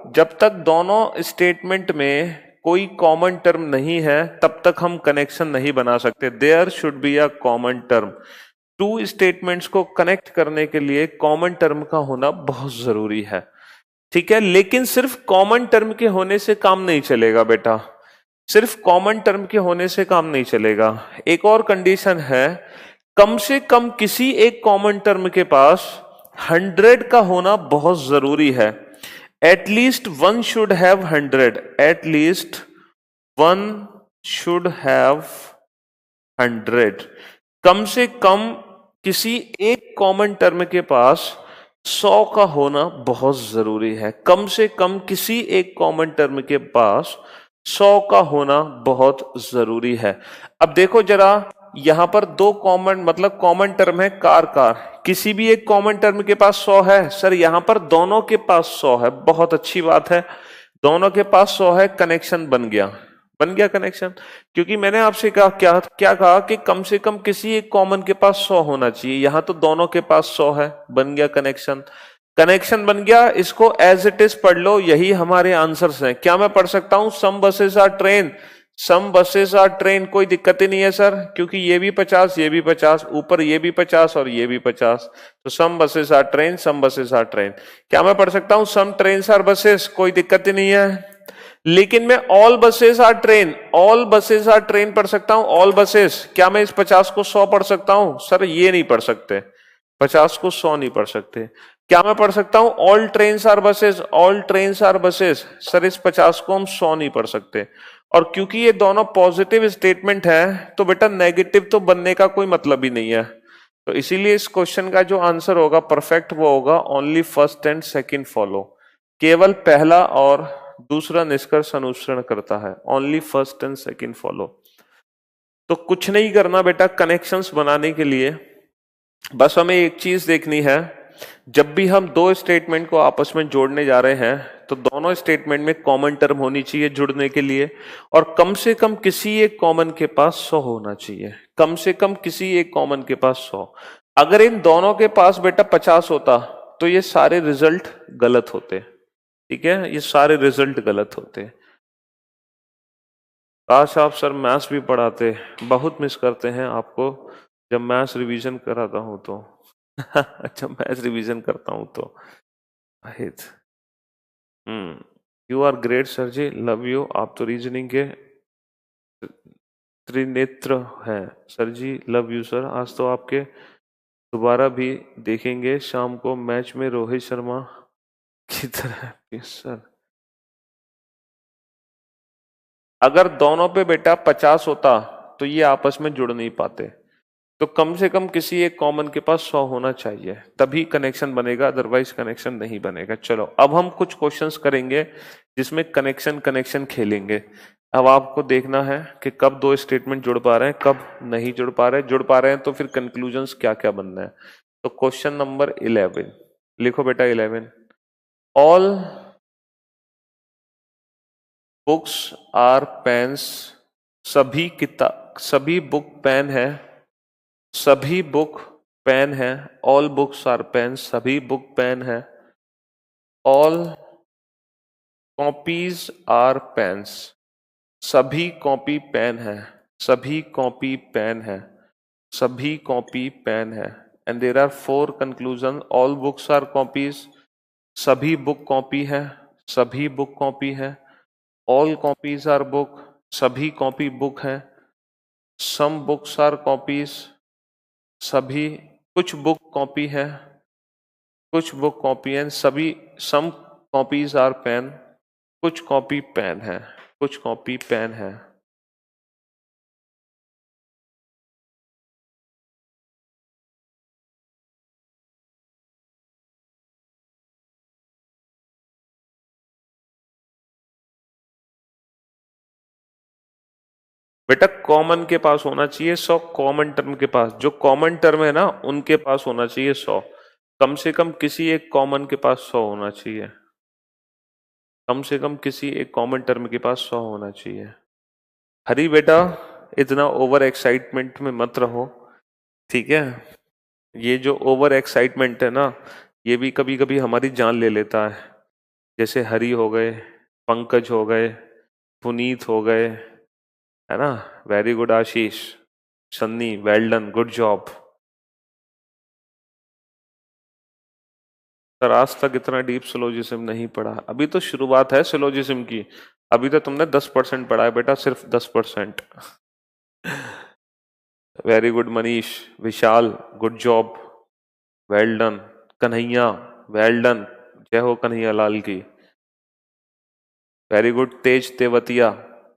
जब तक दोनों स्टेटमेंट में कोई कॉमन टर्म नहीं है तब तक हम कनेक्शन नहीं बना सकते। There should be a common term. Two statements को कनेक्ट करने के लिए कॉमन टर्म का होना बहुत जरूरी है, ठीक है? लेकिन सिर्फ कॉमन टर्म के होने से काम नहीं चलेगा बेटा, सिर्फ कॉमन टर्म के होने से काम नहीं चलेगा। एक और कंडीशन है, कम से कम किसी एक कॉमन टर्म के पास 100 का होना बहुत जरूरी है। At least one should have 100, at least one should have 100। कम से कम किसी एक कॉमन टर्म के पास 100 का होना बहुत जरूरी है। कम से कम किसी एक कॉमन टर्म के पास 100 का होना बहुत जरूरी है। अब देखो जरा, यहां पर दो कॉमन मतलब कॉमन टर्म है कार कार, किसी भी एक कॉमन टर्म के पास 100 है सर, यहां पर दोनों के पास 100 है, बहुत अच्छी बात है, दोनों के पास 100 है, कनेक्शन बन गया, बन गया कनेक्शन। क्योंकि मैंने आपसे कहा क्या क्या कहा कि कम से कम किसी एक कॉमन के पास 100 होना चाहिए, यहां तो दोनों के पास 100 है, बन गया कनेक्शन। कनेक्शन बन गया, इसको एज इट इज पढ़ लो, यही हमारे आंसर्स हैं। क्या मैं पढ़ सकता हूं? Some buses are train, some buses are train, कोई दिक्कत ही नहीं है सर, क्योंकि ये भी 50 ये भी 50, ऊपर ये भी 50 और ये भी 50, तो some buses are train, some buses are train. क्या मैं पढ़ सकता हूं सम ट्रेन आर बसेस? कोई दिक्कत ही नहीं है। लेकिन मैं all buses are train, all buses are train पढ़ सकता हूं, ऑल बसेस। क्या मैं इस 50 को 100 पढ़ सकता हूं? सर ये नहीं पढ़ सकते, 50 को 100 नहीं पढ़ सकते। क्या मैं पढ़ सकता हूं all train are buses, all train are buses? Sir इस 50 को हम 100 नहीं पढ़ सकते। और क्योंकि ये दोनों पॉजिटिव स्टेटमेंट है तो बेटा नेगेटिव तो बनने का कोई मतलब ही नहीं है। तो इसीलिए इस क्वेश्चन का जो आंसर होगा परफेक्ट वो होगा only first and second follow, केवल पहला और दूसरा निष्कर्ष अनुसरण करता है, only first and second follow. तो कुछ नहीं करना बेटा कनेक्शंस बनाने के लिए, बस हमें एक चीज देखनी है, जब भी हम दो स्टेटमेंट को आपस में जोड़ने जा रहे हैं तो दोनों स्टेटमेंट में कॉमन टर्म होनी चाहिए जुड़ने के लिए, और कम से कम किसी एक कॉमन के पास 100 होना चाहिए, कम से कम किसी एक कॉमन के पास 100। अगर इन दोनों के पास बेटा 50 होता तो ये सारे रिजल्ट गलत होते, ठीक है, ये सारे रिजल्ट गलत होते। काश आप सर मैथ्स भी पढ़ाते, बहुत मिस करते हैं आपको जब मैथ्स रिवीजन कराता हूं तो जब मैथ्स रिवीजन करता हूं तो हित। You are great sir ji, love you. आप तो रीजनिंग के त्रिनेत्र हैं sir ji, love you sir. आज तो आपके दोबारा भी देखेंगे शाम को मैच में रोहित शर्मा की तरह सर। अगर दोनों पे बेटा 50 होता तो ये आपस में जुड़ नहीं पाते, तो कम से कम किसी एक कॉमन के पास 100 होना चाहिए, तभी कनेक्शन बनेगा, अदरवाइज कनेक्शन नहीं बनेगा। चलो अब हम कुछ क्वेश्चंस करेंगे जिसमें कनेक्शन कनेक्शन खेलेंगे। अब आपको देखना है कि कब दो स्टेटमेंट जुड़ पा रहे हैं, कब नहीं जुड़ पा रहे। जुड़ पा रहे हैं तो फिर कंक्लूजन्स क्या क्या बनना है। तो क्वेश्चन नंबर 11 लिखो बेटा, 11, ऑल बुक्स आर पेन्स, सभी किताब, सभी बुक पेन है, सभी बुक पेन है, ऑल बुक्स आर पेन, सभी बुक पेन है, ऑल कॉपीज आर पेन्स, सभी कॉपी पेन है, सभी कॉपी पेन है, सभी कॉपी पेन है। And there are 4 conclusion, all books are copies, सभी बुक कॉपी है, सभी बुक कॉपी है, ऑल कॉपीज आर बुक, सभी कॉपी बुक है, सम बुक्स आर कॉपीज, सभी कुछ बुक कॉपी है, कुछ बुक कॉपी है, सभी सम कॉपीज आर पेन, कुछ कॉपी पेन है, कुछ कॉपी पेन है। बेटा कॉमन के पास होना चाहिए 100, कॉमन टर्म के पास, जो कॉमन टर्म है ना उनके पास होना चाहिए 100, कम से कम किसी एक कॉमन के पास 100 होना चाहिए, कम से कम किसी एक कॉमन टर्म के पास 100 होना चाहिए। हरी बेटा इतना ओवर एक्साइटमेंट में मत रहो, ठीक है? ये जो ओवर एक्साइटमेंट है ना, ये भी कभी कभी हमारी जान ले लेता है। जैसे हरी हो गए, पंकज हो गए, पुनीत हो गए, है ना? Very good Ashish, Sunny well done, good job. Sir आज तक इतना डीप सिलोजिज्म नहीं पढ़ा, अभी तो शुरुआत है सिलोजिज्म की, अभी तो तुमने 10% पढ़ा है बेटा, सिर्फ 10%। Very good Manish, Vishal good job, well done, Kanhaiya well done, जय हो कन्हैया लाल की, very good Tej Tewatia,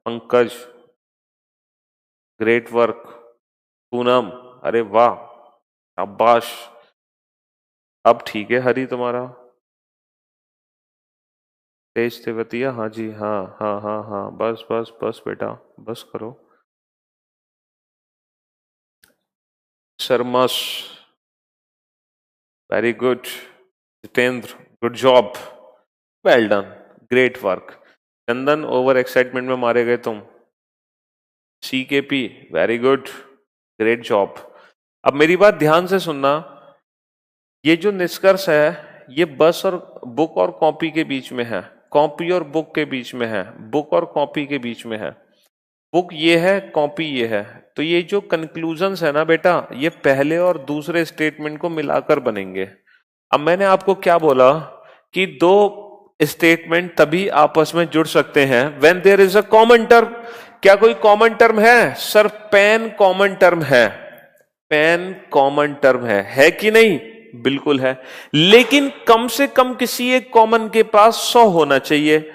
Pankaj great work, Poonam अरे वाह शाबाश, अब ठीक है हरी तुम्हारा, तेज तेवतिया हाँ जी हाँ हाँ हाँ हाँ, बस बस बस बेटा बस करो। शर्मस very good, Jitendra good job, well done, great work. Chandan over excitement में मारे गए तुम। CKP very good, great job. अब मेरी बात ध्यान से सुनना, ये जो निष्कर्ष है ये बस और बुक और कॉपी के बीच में है, कॉपी और बुक के बीच में है, बुक और कॉपी के बीच में है। बुक ये है, कॉपी ये है। तो ये जो कंक्लूजन्स है ना बेटा, ये पहले और दूसरे स्टेटमेंट को मिलाकर बनेंगे। अब मैंने आपको क्या बोला कि दो स्टेटमेंट तभी आपस में जुड़ सकते हैं when there is a common term. क्या कोई कॉमन टर्म है? सर पेन कॉमन टर्म है, पेन कॉमन टर्म है कि नहीं? बिल्कुल है, लेकिन कम से कम किसी एक कॉमन के पास 100 होना चाहिए,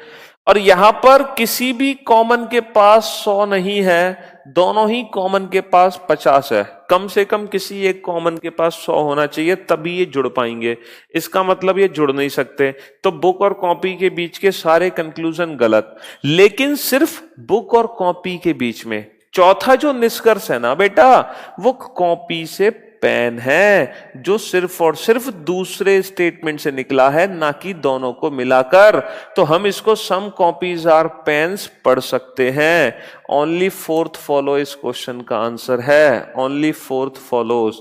और यहां पर किसी भी कॉमन के पास 100 नहीं है, दोनों ही कॉमन के पास 50 है। कम से कम किसी एक कॉमन के पास 100 होना चाहिए तभी ये जुड़ पाएंगे, इसका मतलब ये जुड़ नहीं सकते। तो बुक और कॉपी के बीच के सारे कंक्लूजन गलत, लेकिन सिर्फ बुक और कॉपी के बीच में चौथा जो निष्कर्ष है ना बेटा, वो कॉपी से पेन है, जो सिर्फ और सिर्फ दूसरे स्टेटमेंट से निकला है, ना कि दोनों को मिलाकर। तो हम इसको सम कॉपीज आर पेन्स पढ़ सकते हैं। ओनली फोर्थ फॉलो इस क्वेश्चन का आंसर है, ओनली फोर्थ फॉलोज,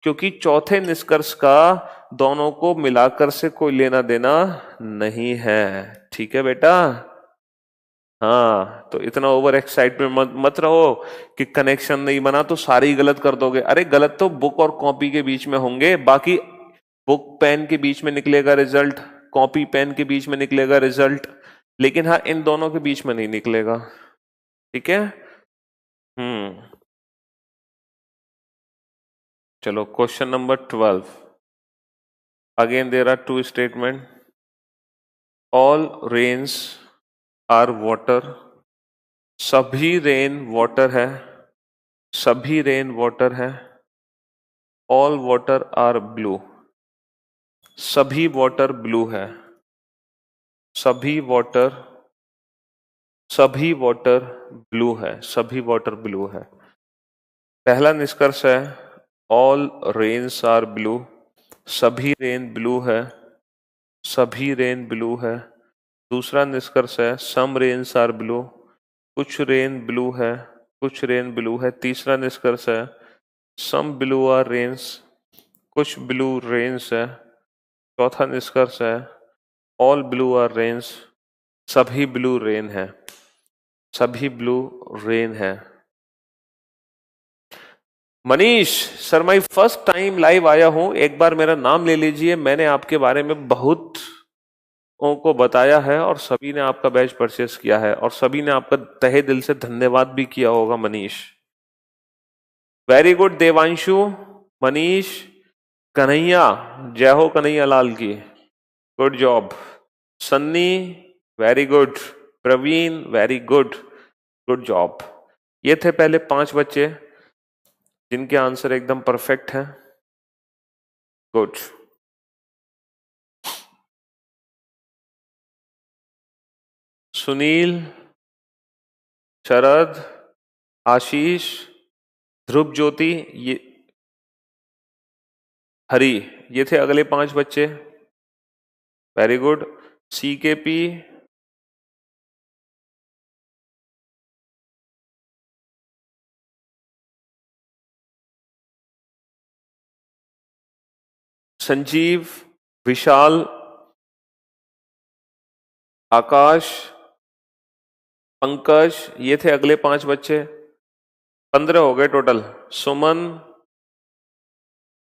क्योंकि चौथे निष्कर्ष का दोनों को मिलाकर से कोई लेना देना नहीं है। ठीक है बेटा? हाँ, तो इतना ओवर एक्साइटमेंट मत रहो कि कनेक्शन नहीं बना तो सारे ही गलत कर दोगे। अरे गलत तो बुक और कॉपी के बीच में होंगे, बाकी बुक पेन के बीच में निकलेगा रिजल्ट, कॉपी पेन के बीच में निकलेगा रिजल्ट, लेकिन हाँ इन दोनों के बीच में नहीं निकलेगा। ठीक है? चलो question number 12। Again there are two statement, all rains are water, सभी रेन वाटर है, सभी रेन वाटर है, ऑल वाटर आर ब्लू, सभी वाटर ब्लू है, सभी वाटर, सभी वाटर ब्लू है, सभी वाटर ब्लू है। पहला निष्कर्ष है ऑल रेन्स आर ब्लू, सभी रेन ब्लू है, सभी रेन ब्लू है। दूसरा निष्कर्ष है सम रेन्स आर ब्लू, कुछ रेन ब्लू है, कुछ रेन ब्लू है। तीसरा निष्कर्ष है सम ब्लू आर रेन्स, कुछ ब्लू रेन्स है। चौथा निष्कर्ष है ऑल ब्लू आर रेन्स, सभी ब्लू रेन है, सभी ब्लू रेन है। मनीष सर, मैं फर्स्ट टाइम लाइव आया हूं, एक बार मेरा नाम ले लीजिए। मैंने आपके बारे में बहुत को बताया है और सभी ने आपका बैच परचेस किया है और सभी ने आपका तहे दिल से धन्यवाद भी किया होगा मनीष। वेरी गुड देवांशु, मनीष, कन्हैया, जय हो कन्हैया लाल की, good job. Sunny very good, Praveen very good, good job. ये थे पहले 5 बच्चे जिनके आंसर एकदम परफेक्ट हैं। गुड। सुनील, शरद, आशीष, ध्रुव ज्योति, ये हरी, ये थे अगले 5 बच्चे। Very good. C K P, Sanjeev, Vishal, Aakash, Pankaj, ये थे अगले 5 बच्चे। 15 हो गए टोटल। सुमन,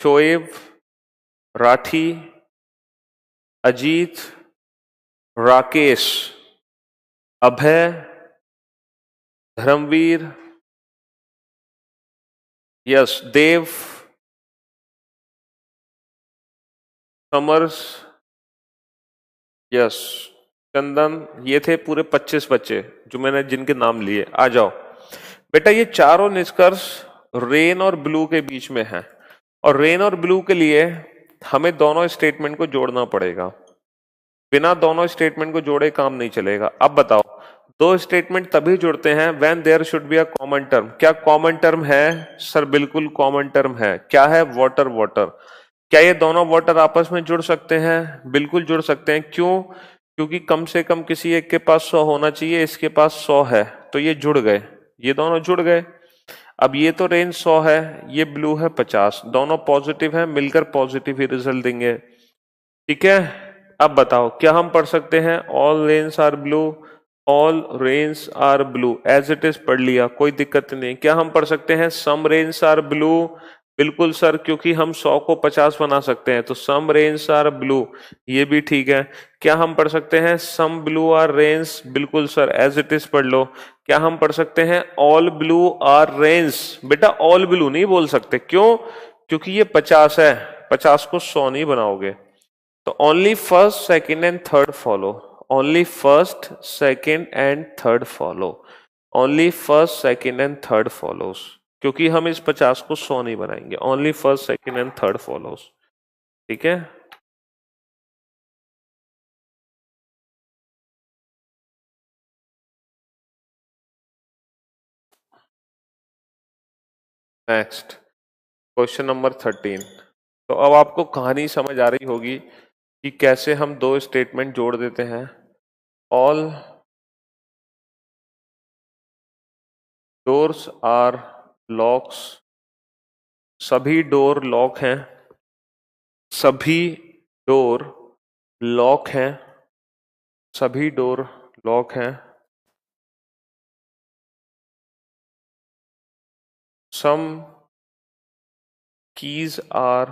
शोएब, राठी, अजीत, राकेश, अभय, धर्मवीर, यस, देव, समर्स, यस, चंदन, ये थे पूरे 25 बच्चे जो मैंने जिनके नाम लिए। आ जाओ बेटा, ये चारों निष्कर्ष रेन और ब्लू के बीच में है, और रेन और ब्लू के लिए हमें दोनों स्टेटमेंट को जोड़ना पड़ेगा। बिना दोनों स्टेटमेंट को जोड़े काम नहीं चलेगा। अब बताओ, दो स्टेटमेंट तभी जुड़ते हैं when there should be a common term. क्या कॉमन टर्म है? सर बिल्कुल कॉमन टर्म है। क्या है? वाटर। वाटर। क्या ये दोनों वाटर आपस में जुड़ सकते हैं? बिल्कुल जुड़ सकते हैं। क्यों? क्योंकि कम से कम किसी एक के पास 100 होना चाहिए, इसके पास 100 है, तो ये जुड़ गए, ये दोनों जुड़ गए। अब ये तो रेंज 100 है, ये ब्लू है 50, दोनों पॉजिटिव है, मिलकर पॉजिटिव ही रिजल्ट देंगे। ठीक है। अब बताओ, क्या हम पढ़ सकते हैं all rains are blue? All rains are blue as it is पढ़ लिया, कोई दिक्कत नहीं। क्या हम पढ़ सकते हैं सम रेन्स आर ब्लू? बिल्कुल सर, क्योंकि हम 100 को 50 बना सकते हैं, तो सम रेन्स आर ब्लू, ये भी ठीक है। क्या हम पढ़ सकते हैं सम ब्लू आर रेन्स? बिल्कुल सर, एज इट इज पढ़ लो। क्या हम पढ़ सकते हैं ऑल ब्लू आर रेन्स? बेटा ऑल ब्लू नहीं बोल सकते, क्यों? क्योंकि ये 50 है, 50 को 100 नहीं बनाओगे। तो only first, second and third follow. Only first, second and third follow. Only first, second and third follows, क्योंकि हम इस 50 को 100 नहीं बनाएंगे। Only first, second and third follows. ठीक है। Next, question number 13। तो अब आपको कहानी समझ आ रही होगी कि कैसे हम दो स्टेटमेंट जोड़ देते हैं। ऑल डोर्स आर लॉक्स, सभी डोर लॉक हैं, सभी डोर लॉक हैं, सभी डोर लॉक हैं। सम कीज आर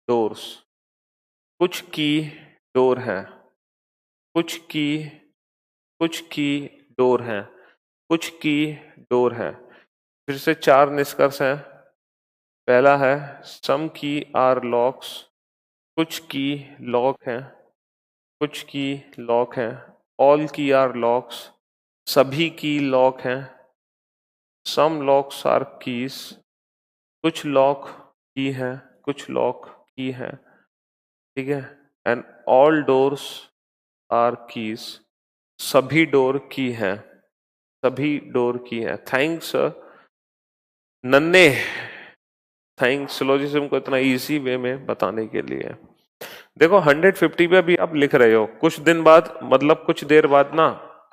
डोर्स, कुछ की डोर है, कुछ की, कुछ की डोर है, कुछ की डोर है। फिर से 4 निष्कर्ष हैं। पहला है सम की आर लॉक्स, कुछ की लॉक है, कुछ की लॉक है। ऑल की आर लॉक्स, सभी की लॉक हैं। सम लॉक्स आर कीज, कुछ लॉक की है, कुछ लॉक की है। ठीक है। And all doors are keys, सभी डोर की है, सभी डोर की है। थैंक्स नन्हे, थैंक्स सिलोजिज्म को इतना इजी वे में बताने के लिए। देखो 150 पे अभी आप लिख रहे हो, कुछ दिन बाद, मतलब कुछ देर बाद ना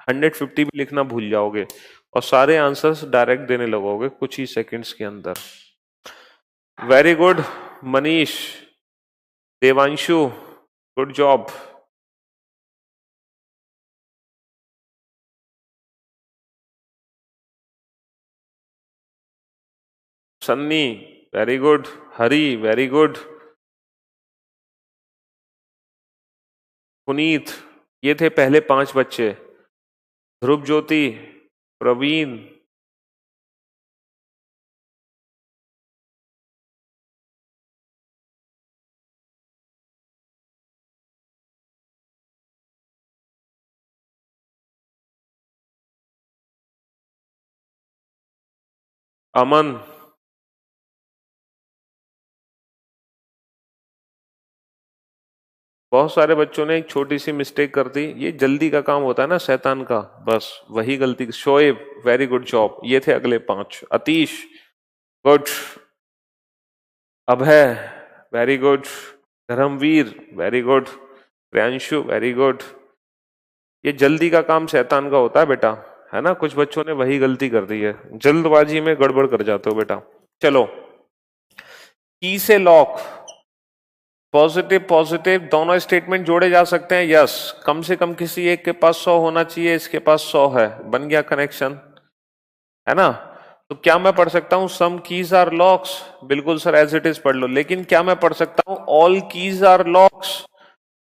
150 भी लिखना भूल जाओगे और सारे आंसर्स डायरेक्ट देने लगोगे कुछ ही सेकंड्स के अंदर। Very good Manish, Devanshu, good job. Sunny, very good. Hari, very good. Puneet, ये थे पहले 5 बच्चे। ध्रुव ज्योति, प्रवीण, अमन, बहुत सारे बच्चों ने एक छोटी सी मिस्टेक कर दी, ये जल्दी का काम होता है ना शैतान का, बस वही गलती। शोएब वेरी गुड जॉब, ये थे अगले 5। Atish good, Abhay very good, Dharamveer very good, Priyanshu very good. ये जल्दी का काम शैतान का होता है बेटा, है ना। कुछ बच्चों ने वही गलती कर दी है, जल्दबाजी में गड़बड़ कर जाते हो बेटा। चलो, की से लॉक, पॉजिटिव पॉजिटिव दोनों स्टेटमेंट जोड़े जा सकते हैं, यस। कम से कम किसी एक के पास 100 होना चाहिए, इसके पास 100 है, बन गया कनेक्शन, है ना। तो क्या मैं पढ़ सकता हूं सम कीज आर लॉक्स, बिल्कुल सर एज इट इज पढ़ लो। लेकिन क्या मैं पढ़ सकता हूं all keys are locks?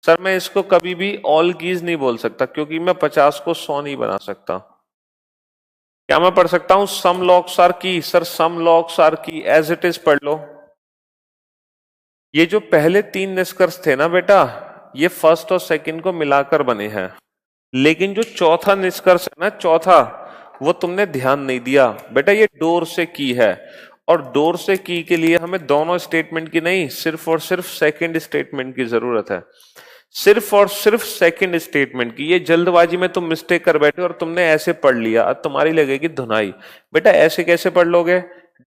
Sir मैं इसको कभी भी ऑल कीज नहीं बोल सकता, क्योंकि मैं 50 को 100 नहीं बना सकता। क्या मैं पढ़ सकता हूं सम लॉक्स आर की? सर सम लॉक्स आर की एज इट इज पढ़ लो। ये जो पहले 3 निष्कर्ष थे ना बेटा, ये फर्स्ट और सेकंड को मिलाकर बने हैं। लेकिन जो चौथा निष्कर्ष है ना, चौथा, वो तुमने ध्यान नहीं दिया बेटा। ये डोर से की है, और डोर से की के लिए हमें दोनों स्टेटमेंट की नहीं, सिर्फ और सिर्फ सेकंड स्टेटमेंट की जरूरत है। सिर्फ और सिर्फ सेकंड स्टेटमेंट की। ये जल्दबाजी में तुम मिस्टेक कर बैठे और तुमने ऐसे पढ़ लिया, अब तुम्हारी लगेगी धुनाई। बेटा ऐसे कैसे पढ़ लोगे?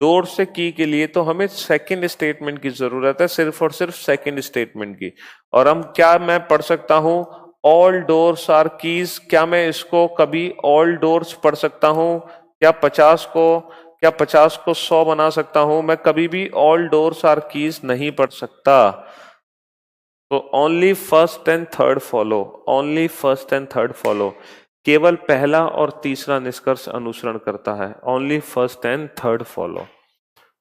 डोर से की के लिए तो हमें सेकंड स्टेटमेंट की जरूरत है, सिर्फ और सिर्फ सेकंड स्टेटमेंट की। और हम क्या मैं पढ़ सकता हूं ऑल डोर्स आर कीज? क्या मैं इसको कभी ऑल डोर्स पढ़ सकता हूं? क्या 50 को 100 बना सकता हूं? मैं कभी भी ऑल डोर्स आर कीज नहीं पढ़ सकता। तो only first and third follow, only first and third follow. केवल पहला और तीसरा निष्कर्ष अनुसरण करता है। Only first and third follow,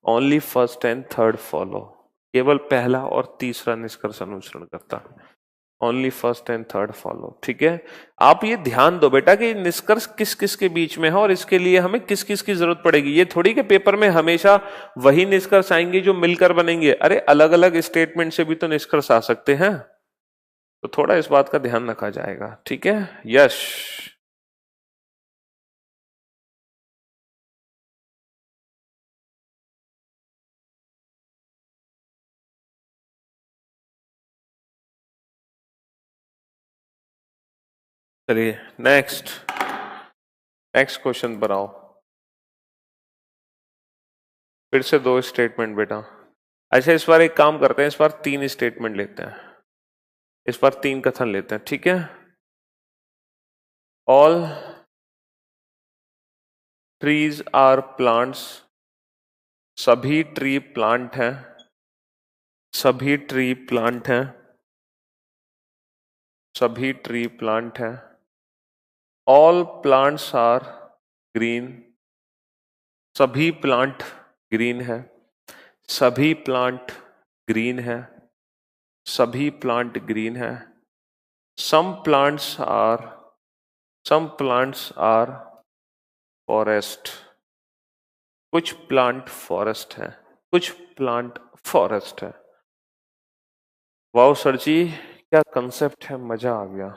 only first and third follow. केवल पहला और तीसरा निष्कर्ष अनुसरण करता है। Only first and third follow, ठीक है। आप ये ध्यान दो बेटा कि निष्कर्ष किस किस के बीच में है और इसके लिए हमें किस किस की जरूरत पड़ेगी। ये थोड़ी के पेपर में हमेशा वही निष्कर्ष आएंगे जो मिलकर बनेंगे। अरे अलग अलग स्टेटमेंट से भी तो निष्कर्ष आ सकते हैं, तो थोड़ा इस बात का ध्यान रखा जाएगा, ठीक है। यश, चलिए नेक्स्ट, नेक्स्ट क्वेश्चन पर आओ। फिर से 2 स्टेटमेंट बेटा। अच्छा इस बार एक काम करते हैं, इस बार 3 स्टेटमेंट लेते हैं, इस बार 3 कथन लेते हैं, ठीक है। ऑल ट्रीज आर प्लांट्स, सभी ट्री प्लांट हैं, सभी ट्री प्लांट हैं, सभी ट्री प्लांट हैं। ऑल प्लांट्स आर ग्रीन, सभी प्लांट ग्रीन है, सभी प्लांट ग्रीन है, सभी प्लांट ग्रीन है। Some plants are, some plants are forest, कुछ प्लांट फॉरेस्ट है, कुछ प्लांट फॉरेस्ट है। वाओ सर जी, क्या कंसेप्ट है, मजा आ गया।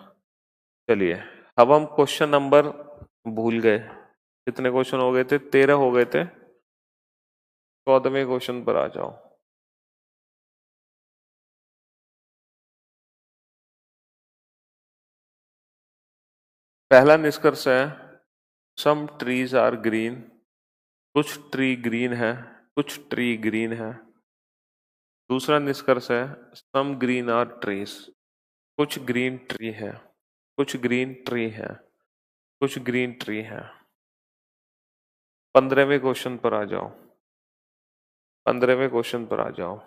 चलिए अब हम क्वेश्चन नंबर भूल गए, कितने क्वेश्चन हो गए थे? 13 हो गए थे। 14वें क्वेश्चन पर आ जाओ। पहला निष्कर्ष है सम ट्रीज आर ग्रीन, कुछ ट्री ग्रीन है, कुछ ट्री ग्रीन है। दूसरा निष्कर्ष है सम ग्रीन आर ट्रीज, कुछ ग्रीन ट्री है, कुछ ग्रीन ट्री है, कुछ ग्रीन ट्री है। 15वें क्वेश्चन पर आ जाओ, 15वें क्वेश्चन पर आ जाओ,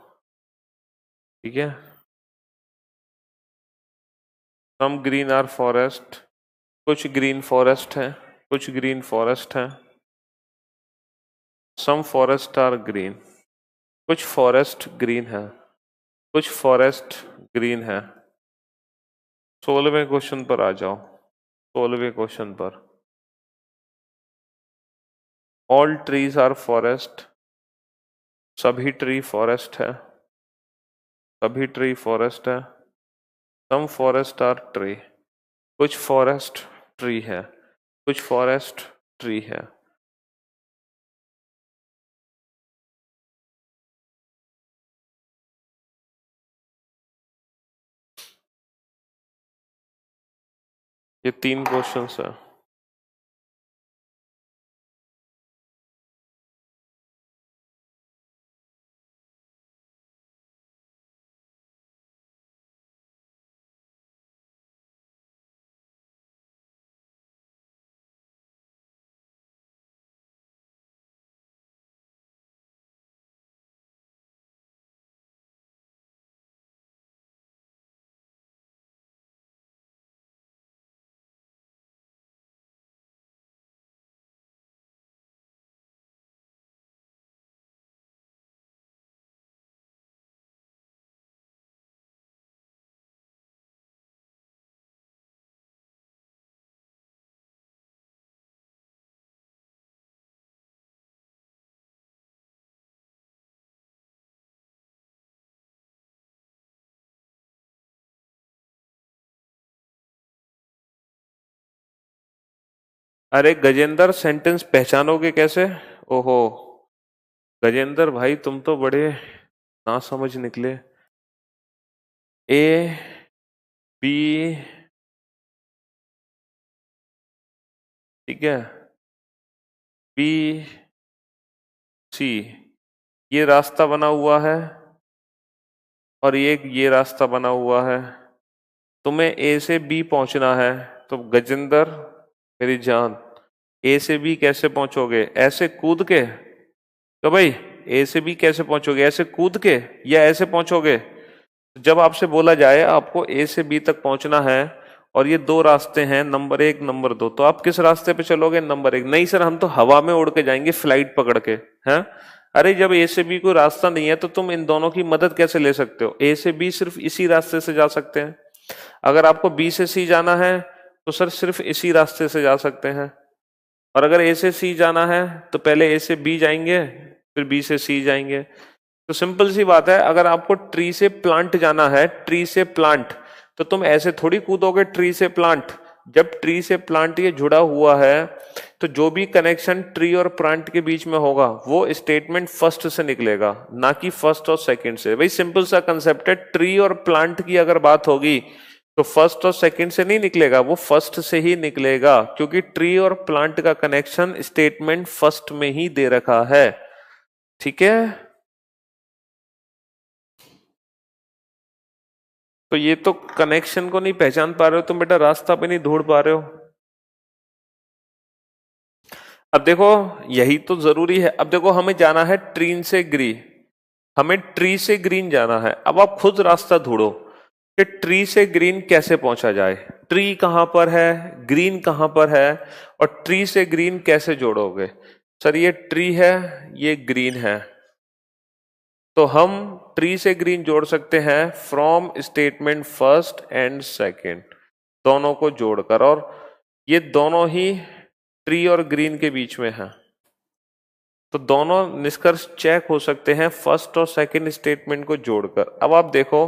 ठीक है। सम ग्रीन आर फॉरेस्ट, कुछ ग्रीन फॉरेस्ट है, कुछ ग्रीन फॉरेस्ट है। सम फॉरेस्ट आर ग्रीन, कुछ फॉरेस्ट ग्रीन है, कुछ फॉरेस्ट ग्रीन है। 16वें क्वेश्चन पर आ जाओ, 16वें क्वेश्चन पर। ऑल ट्रीज आर फॉरेस्ट, सभी ट्री फॉरेस्ट है, सभी ट्री फॉरेस्ट है। सम फॉरेस्ट आर ट्री, कुछ फॉरेस्ट ट्री है, कुछ फॉरेस्ट ट्री है। ये 3 क्वेश्चंस है। अरे गजेंद्र, सेंटेंस पहचानोगे कैसे? ओहो, गजेंद्र भाई तुम तो बड़े ना समझ निकले। ए बी, ठीक है, बी सी, ये रास्ता बना हुआ है और ये रास्ता बना हुआ है। तुम्हें ए से बी पहुंचना है, तो गजेंद्र मेरी जान, ए से बी कैसे पहुंचोगे? ऐसे कूद के? तो भाई ए से बी कैसे पहुंचोगे? ऐसे कूद के या ऐसे पहुंचोगे? जब आपसे बोला जाए आपको ए से बी तक पहुंचना है और ये 2 रास्ते हैं, नंबर 1 नंबर 2, तो आप किस रास्ते पे चलोगे? नंबर 1। नहीं सर, हम तो हवा में उड़ के जाएंगे फ्लाइट पकड़ के, हैं? अरे जब ए से बी कोई रास्ता नहीं है तो तुम इन दोनों की मदद कैसे ले सकते हो? ए से बी सिर्फ इसी रास्ते से जा सकते हैं। अगर आपको बी से सी जाना है तो सर सिर्फ इसी रास्ते से जा सकते हैं। और अगर ए से सी जाना है तो पहले ए से बी जाएंगे, फिर बी से सी जाएंगे। तो सिंपल सी बात है, अगर आपको ट्री से प्लांट जाना है, ट्री से प्लांट, तो तुम ऐसे थोड़ी कूदोगे ट्री से प्लांट। जब ट्री से प्लांट ये जुड़ा हुआ है तो जो भी कनेक्शन ट्री और प्लांट के बीच में होगा वो स्टेटमेंट फर्स्ट से निकलेगा, ना कि फर्स्ट और सेकंड से। भाई सिंपल सा कंसेप्ट है, ट्री और प्लांट की अगर बात होगी तो फर्स्ट और सेकंड से नहीं निकलेगा, वो फर्स्ट से ही निकलेगा, क्योंकि ट्री और प्लांट का कनेक्शन स्टेटमेंट फर्स्ट में ही दे रखा है। ठीक है, तो ये तो कनेक्शन को नहीं पहचान पा रहे हो तुम बेटा, रास्ता भी नहीं ढूंढ पा रहे हो। अब देखो, यही तो जरूरी है। अब देखो, हमें जाना है ट्रीन से ग्री, हमें ट्री से ग्रीन जाना है। अब आप खुद रास्ता ढूंढो कि ट्री से ग्रीन कैसे पहुंचा जाए। ट्री कहां पर है, ग्रीन कहां पर है, और ट्री से ग्रीन कैसे जोड़ोगे? सर ये ट्री है, ये ग्रीन है, तो हम ट्री से ग्रीन जोड़ सकते हैं from statement first and second, दोनों को जोड़कर। और ये दोनों ही ट्री और ग्रीन के बीच में है, तो दोनों निष्कर्ष चेक हो सकते हैं फर्स्ट और सेकंड स्टेटमेंट को जोड़कर। अब आप देखो,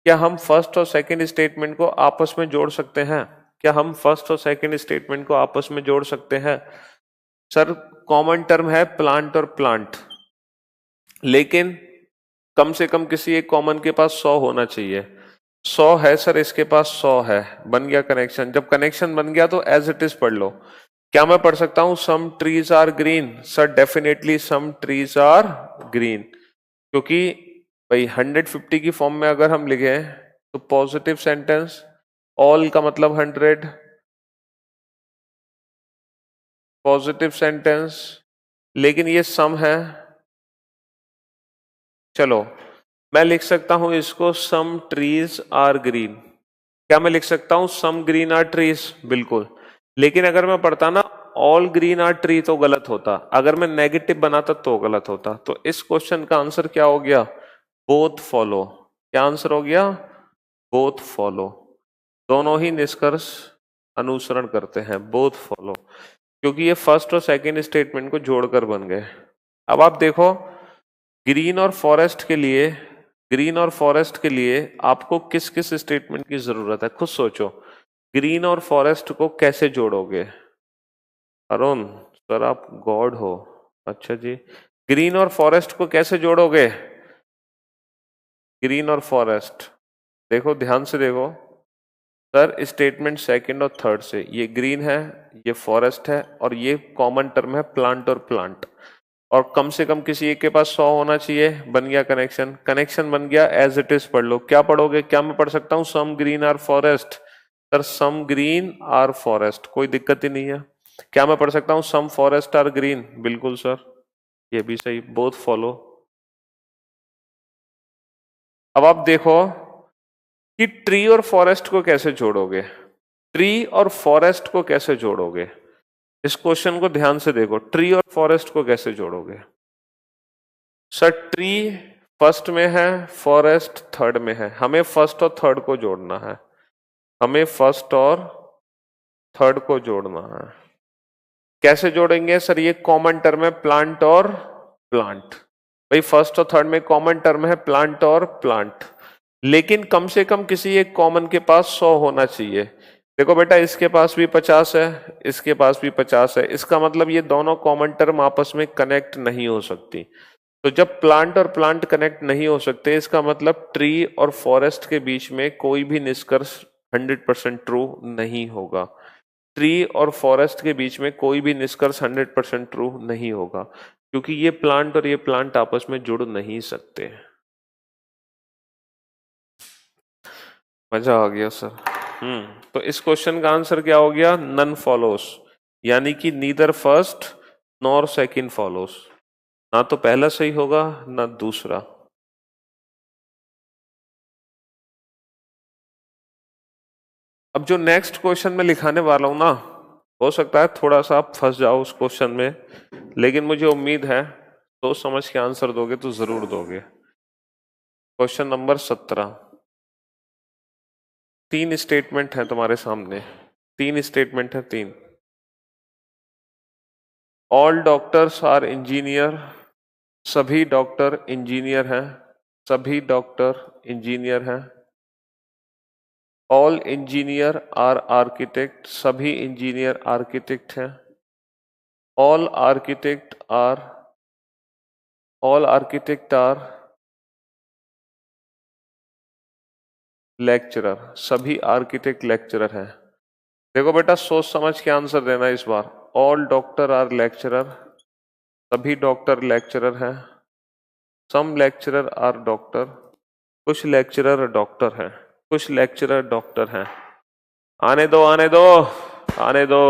क्या हम फर्स्ट और सेकंड स्टेटमेंट को आपस में जोड़ सकते हैं? क्या हम फर्स्ट और सेकंड स्टेटमेंट को आपस में जोड़ सकते हैं? सर कॉमन टर्म है प्लांट और प्लांट, लेकिन कम से कम किसी एक कॉमन के पास 100 होना चाहिए। 100 है सर, इसके पास 100 है, बन गया कनेक्शन। जब कनेक्शन बन गया तो एज इट इज पढ़ लो। क्या मैं पढ़ सकता हूं some trees are green? Sir definitely some trees are green, क्योंकि भाई 150 की फॉर्म में अगर हम लिखे तो पॉजिटिव सेंटेंस, ऑल का मतलब 100, पॉजिटिव सेंटेंस, लेकिन ये सम है। चलो मैं लिख सकता हूं इसको सम ट्रीज आर ग्रीन। क्या मैं लिख सकता हूं सम ग्रीन आर ट्रीज? बिल्कुल। लेकिन अगर मैं पढ़ता ना ऑल ग्रीन आर ट्री तो गलत होता, अगर मैं नेगेटिव बनाता तो गलत होता। तो इस क्वेश्चन का आंसर क्या हो गया? Both follow. क्या आंसर हो गया? Both follow. दोनों ही निष्कर्ष अनुसरण करते हैं, बोथ फॉलो, क्योंकि ये फर्स्ट और सेकंड स्टेटमेंट को जोड़कर बन गए। अब आप देखो, ग्रीन और फॉरेस्ट के लिए, ग्रीन और फॉरेस्ट के लिए आपको किस किस स्टेटमेंट की जरूरत है? खुद सोचो, ग्रीन और फॉरेस्ट को कैसे जोड़ोगे? अरुण सर आप गॉड हो। अच्छा जी, ग्रीन और फॉरेस्ट को कैसे जोड़ोगे? ग्रीन और फॉरेस्ट, देखो ध्यान से देखो, सर स्टेटमेंट सेकंड और थर्ड से, ये ग्रीन है, ये फॉरेस्ट है, और ये कॉमन टर्म है प्लांट और प्लांट, और कम से कम किसी एक के पास 100 होना चाहिए। बन गया कनेक्शन, कनेक्शन बन गया। एज इट इज पढ़ लो। क्या पढ़ोगे? क्या मैं पढ़ सकता हूँ? Some green are forest. Sir some green are forest, कोई दिक्कत ही नहीं है। क्या मैं पढ़ सकता हूँ सम फॉरेस्ट आर ग्रीन? बिल्कुल सर, ये भी सही। Both follow. अब आप देखो कि ट्री और फॉरेस्ट को कैसे जोड़ोगे। ट्री और फॉरेस्ट को कैसे जोड़ोगे? इस क्वेश्चन को ध्यान से देखो। ट्री और फॉरेस्ट को कैसे जोड़ोगे? सर ट्री फर्स्ट में है, फॉरेस्ट थर्ड में है, हमें फर्स्ट और थर्ड को जोड़ना है। हमें फर्स्ट और थर्ड को जोड़ना है। कैसे जोड़ेंगे? सर ये कॉमन टर्म है प्लांट और प्लांट। भाई फर्स्ट और थर्ड में कॉमन टर्म है प्लांट और प्लांट, लेकिन कम से कम किसी एक कॉमन के पास 100 होना चाहिए। देखो बेटा, इसके पास भी 50 है, इसके पास भी 50 है, इसका मतलब ये दोनों कॉमन टर्म आपस में कनेक्ट नहीं हो सकती। तो जब प्लांट और प्लांट कनेक्ट नहीं हो सकते, इसका मतलब ट्री और फॉरेस्ट के बीच में कोई भी निष्कर्ष 100% ट्रू नहीं होगा। ट्री और फॉरेस्ट के बीच में कोई भी निष्कर्ष 100% ट्रू नहीं होगा, क्योंकि ये प्लांट और ये प्लांट आपस में जुड़ नहीं सकते। मजा आ गया सर। तो इस क्वेश्चन का आंसर क्या हो गया? नन फॉलोस, यानी कि neither first nor second follows. ना तो पहला सही होगा ना दूसरा। अब जो नेक्स्ट क्वेश्चन में लिखाने वाला हूं ना, हो सकता है थोड़ा सा आप फंस जाओ उस क्वेश्चन में, लेकिन मुझे उम्मीद है सोच समझ के आंसर दोगे तो जरूर दोगे। Question number 17। 3 स्टेटमेंट है तुम्हारे सामने, 3 स्टेटमेंट है, 3। ऑल डॉक्टर्स आर इंजीनियर, सभी डॉक्टर इंजीनियर हैं, सभी डॉक्टर इंजीनियर हैं। ऑल इंजीनियर आर आर्किटेक्ट, सभी इंजीनियर आर्किटेक्ट हैं। All architect are, all architect are lecturer, सभी आर्किटेक्ट लेक्चरर हैं। देखो बेटा, सोच समझ के आंसर देना इस बार। ऑल डॉक्टर आर लेक्चरर, सभी डॉक्टर लेक्चरर हैं। सम लेक्चरर आर डॉक्टर, कुछ लेक्चरर डॉक्टर हैं, कुछ लेक्चरर डॉक्टर हैं। आने दो, आने दो, आने दो,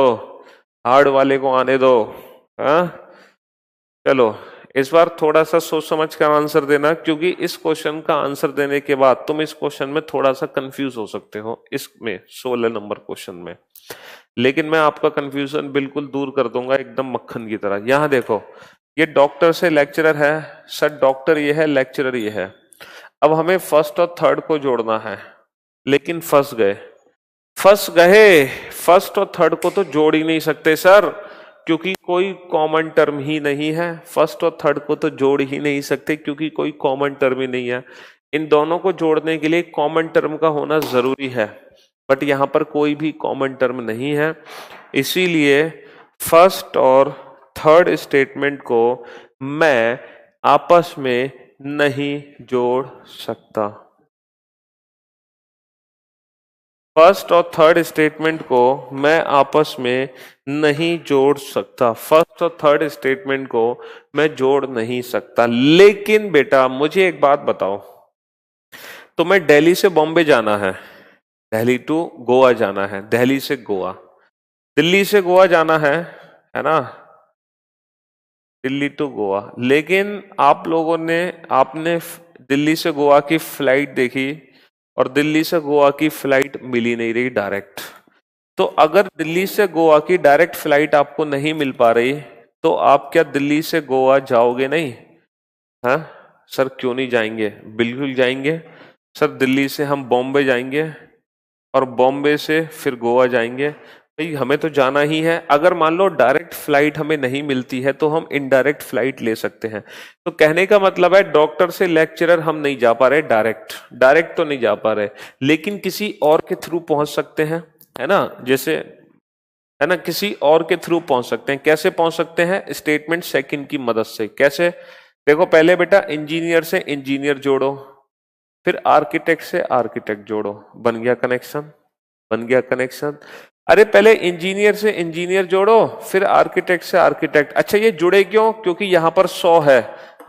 हार्ड वाले को आने दो। हाँ चलो, इस बार थोड़ा सा सोच समझ कर आंसर देना, क्योंकि इस क्वेश्चन का आंसर देने के बाद तुम इस क्वेश्चन में थोड़ा सा कंफ्यूज हो सकते हो, इसमें 16 नंबर क्वेश्चन में। लेकिन मैं आपका कंफ्यूजन बिल्कुल दूर कर दूंगा एकदम मक्खन की तरह। यहां देखो, ये डॉक्टर से लेक्चरर है, सर डॉक्टर ये है, लेक्चरर ये है। अब हमें फर्स्ट और थर्ड को जोड़ना है, लेकिन फंस गए। फंस गए, फर्स्ट और थर्ड को तो जोड़ ही नहीं सकते सर, क्योंकि कोई कॉमन टर्म ही नहीं है। फर्स्ट और थर्ड को तो जोड़ ही नहीं सकते, क्योंकि कोई कॉमन टर्म ही नहीं है। इन दोनों को जोड़ने के लिए कॉमन टर्म का होना जरूरी है, बट यहां पर कोई भी कॉमन टर्म नहीं है। इसीलिए फर्स्ट और थर्ड स्टेटमेंट को मैं आपस में नहीं जोड़ सकता। फर्स्ट और थर्ड स्टेटमेंट को मैं आपस में नहीं जोड़ सकता। फर्स्ट और थर्ड स्टेटमेंट को मैं जोड़ नहीं सकता। लेकिन बेटा मुझे एक बात बताओ, तुम्हें दिल्ली से बॉम्बे जाना है, दिल्ली टू गोवा जाना है, दिल्ली से गोवा, दिल्ली से गोवा जाना है ना, दिल्ली टू गोवा। लेकिन आप लोगों ने, आपने दिल्ली से गोवा की फ्लाइट देखी और दिल्ली से गोवा की फ्लाइट मिली नहीं रही डायरेक्ट। तो अगर दिल्ली से गोवा की डायरेक्ट फ्लाइट आपको नहीं मिल पा रही, तो आप क्या दिल्ली से गोवा जाओगे नहीं? हाँ सर, क्यों नहीं जाएंगे? बिल्कुल जाएंगे सर। दिल्ली से हम बॉम्बे जाएंगे और बॉम्बे से फिर गोवा जाएंगे। भाई हमें तो जाना ही है। अगर मान लो डायरेक्ट फ्लाइट हमें नहीं मिलती है, तो हम इनडायरेक्ट फ्लाइट ले सकते हैं। तो कहने का मतलब है, डॉक्टर से लेक्चरर हम नहीं जा पा रहे डायरेक्ट, डायरेक्ट तो नहीं जा पा रहे, लेकिन किसी और के थ्रू पहुंच सकते हैं, है ना। जैसे, है ना, किसी और के थ्रू पहुंच सकते हैं। कैसे पहुंच सकते हैं? स्टेटमेंट सेकंड की मदद से। कैसे? देखो, पहले बेटा इंजीनियर से इंजीनियर जोड़ो, फिर आर्किटेक्ट से आर्किटेक्ट जोड़ो, बन गया कनेक्शन। बन गया कनेक्शन। अरे पहले इंजीनियर से इंजीनियर जोड़ो, फिर आर्किटेक्ट से आर्किटेक्ट। अच्छा ये जुड़े क्यों? क्योंकि यहां पर 100 है।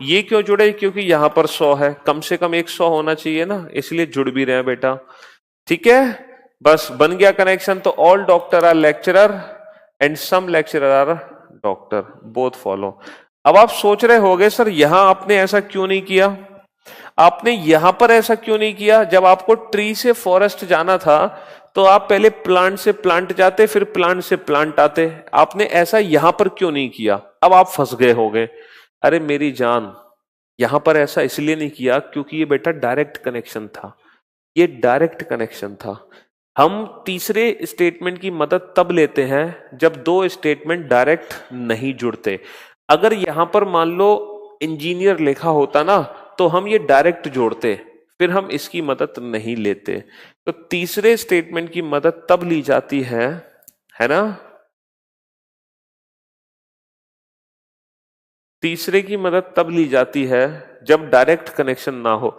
ये क्यों जुड़े? क्योंकि यहां पर 100 है, कम से कम एक 100 होना चाहिए ना, इसलिए जुड़ भी रहे हैं बेटा। ठीक है, बस बन गया कनेक्शन। तो all doctor are lecturer and some lecturer are doctor, both follow. अब आप सोच रहे होगे सर यहां आपने ऐसा क्यों नहीं किया, आपने यहां पर ऐसा क्यों नहीं किया? जब आपको ट्री से फॉरेस्ट जाना था तो आप पहले प्लांट से प्लांट जाते, फिर प्लांट से प्लांट आते। आपने ऐसा यहां पर क्यों नहीं किया? अब आप फंस गए होगे। अरे मेरी जान, यहां पर ऐसा इसलिए नहीं किया क्योंकि ये बेटा डायरेक्ट कनेक्शन था, ये डायरेक्ट कनेक्शन था। हम तीसरे स्टेटमेंट की मदद तब लेते हैं जब दो स्टेटमेंट डायरेक्ट नहीं जुड़ते। अगर यहां पर मान लो इंजीनियर लिखा होता ना तो हम ये डायरेक्ट जोड़ते, फिर हम इसकी मदद नहीं लेते। तो तीसरे स्टेटमेंट की मदद तब ली जाती है ना, तीसरे की मदद तब ली जाती है जब डायरेक्ट कनेक्शन ना हो।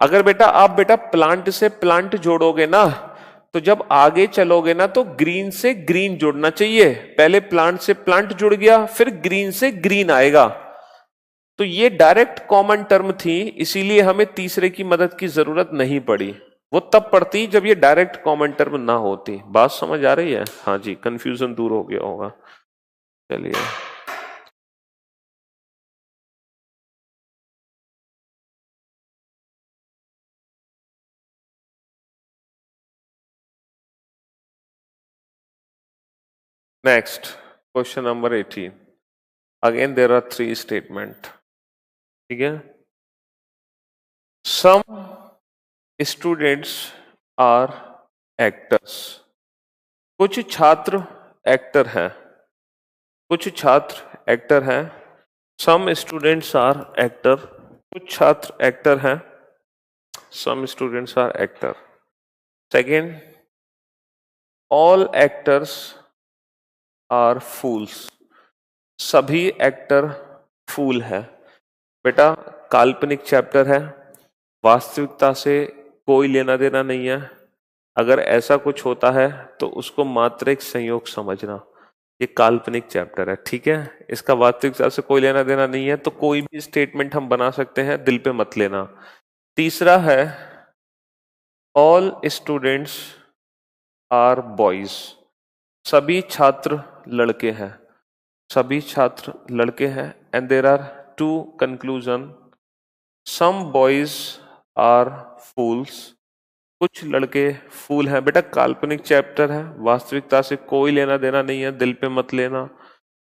अगर बेटा प्लांट से प्लांट जोड़ोगे ना, तो जब आगे चलोगे ना तो ग्रीन से ग्रीन जोड़ना चाहिए। पहले प्लांट से प्लांट जुड़ गया, फिर ग्रीन से ग्रीन आएगा। तो ये डायरेक्ट कॉमन टर्म थी, इसीलिए हमें तीसरे की मदद की जरूरत नहीं पड़ी। वो तब पड़ती जब ये डायरेक्ट कॉमन टर्म ना होती। बात समझ आ रही है? हाँ जी, कंफ्यूजन दूर हो गया होगा। चलिए next, question number 18। Again there are 3 statement. ठीक है, सम स्टूडेंट्स आर एक्टर्स। कुछ छात्र एक्टर हैं, कुछ छात्र एक्टर हैं। सम स्टूडेंट्स आर एक्टर, कुछ छात्र एक्टर हैं। Some students are actor. Second, all actors are fools. सभी एक्टर फूल है। बेटा काल्पनिक चैप्टर है, वास्तविकता से कोई लेना देना नहीं है। अगर ऐसा कुछ होता है तो उसको मात्र एक संयोग समझना। ये काल्पनिक चैप्टर है, ठीक है, इसका वास्तविकता से कोई लेना देना नहीं है। तो कोई भी स्टेटमेंट हम बना सकते हैं, दिल पे मत लेना। तीसरा है ऑल स्टूडेंट्स आर बॉयज। सभी छात्र लड़के हैं, सभी छात्र लड़के हैं। And there are 2 conclusion, some boys are fools. कुछ लड़के फूल हैं। बेटा काल्पनिक चैप्टर है, वास्तविकता से कोई लेना देना नहीं है, दिल पे मत लेना।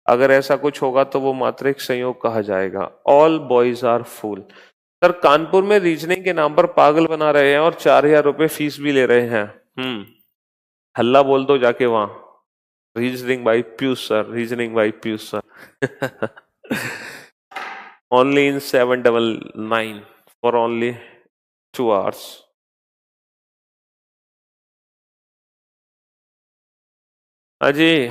अगर ऐसा कुछ होगा तो वो मात्र एक संयोग कहा जाएगा। All boys are fool. Sir Kanpur में रीजनिंग के नाम पर पागल बना रहे हैं और 4,000 रुपए फीस भी ले रहे हैं। हल्ला बोल दो जाके वहां, reasoning by Piyush sir, reasoning by Piyush sir. Only in 799 for only 2 hours। हाँ जी,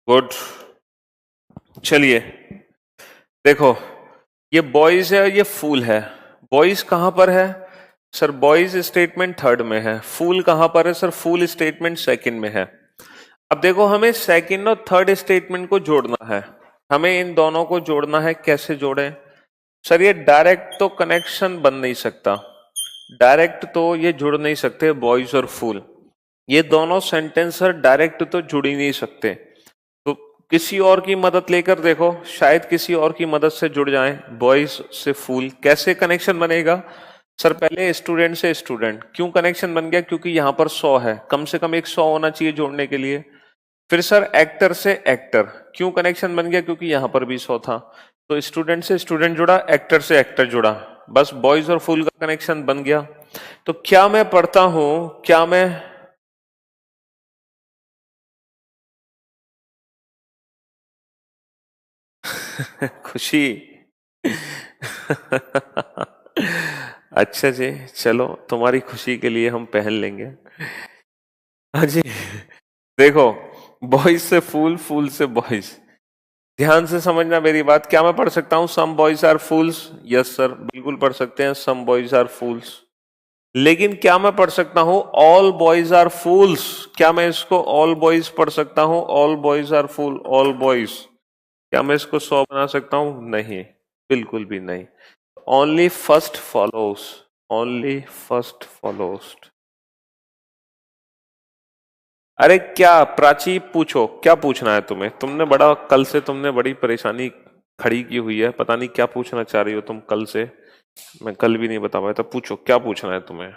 गुड। चलिए देखो, ये बॉयज है और ये फूल है। बॉयज कहां पर है सर? बॉयज स्टेटमेंट थर्ड में है। फूल कहां पर है सर? फूल स्टेटमेंट सेकंड में है। अब देखो हमें सेकंड और थर्ड स्टेटमेंट को जोड़ना है, हमें इन दोनों को जोड़ना है। कैसे जोड़ें? सर ये डायरेक्ट तो कनेक्शन बन नहीं सकता, डायरेक्ट तो ये जुड़ नहीं सकते बॉयज और फूल, ये दोनों सेंटेंस सर डायरेक्ट तो जुड़ ही नहीं सकते। तो किसी और की मदद लेकर देखो, शायद किसी और की मदद से जुड़ जाए, बॉयज से फूल कैसे कनेक्शन बनेगा? सर पहले स्टूडेंट से स्टूडेंट, क्यों कनेक्शन बन गया? क्योंकि यहाँ पर 100 है, कम से कम एक 100 होना चाहिए जोड़ने के लिए। फिर सर एक्टर से एक्टर, क्यों कनेक्शन बन गया? क्योंकि यहाँ पर भी 100 था, तो स्टूडेंट से स्टूडेंट जुड़ा, एक्टर से एक्टर जुड़ा, बस बॉयज और फूल का कनेक्शन बन गया। तो क्या मैं पढ़ता हूं, क्या मैं खुशी अच्छा जी, चलो तुम्हारी खुशी के लिए हम पहन लेंगे। हाँ जी, देखो, बॉयज से फूल, फूल से बॉयज, ध्यान से समझना मेरी बात। क्या मैं पढ़ सकता हूं some boys are fools? Yes sir, बिल्कुल पढ़ सकते हैं सम बॉयज आर फूल्स। लेकिन क्या मैं पढ़ सकता हूं ऑल बॉयज आर फूल्स? क्या मैं इसको ऑल बॉयज पढ़ सकता हूं? All boys are fool, all boys, क्या मैं इसको 100 बना सकता हूं? नहीं, बिल्कुल भी नहीं। Only first follows, only first follows. अरे क्या प्राची, पूछो क्या पूछना है तुम्हें? तुमने बड़ा, कल से तुमने बड़ी परेशानी खड़ी की हुई है, पता नहीं क्या पूछना चाह रही हो तुम कल से, मैं कल भी नहीं बता पाया, तो पूछो क्या पूछना है तुम्हें।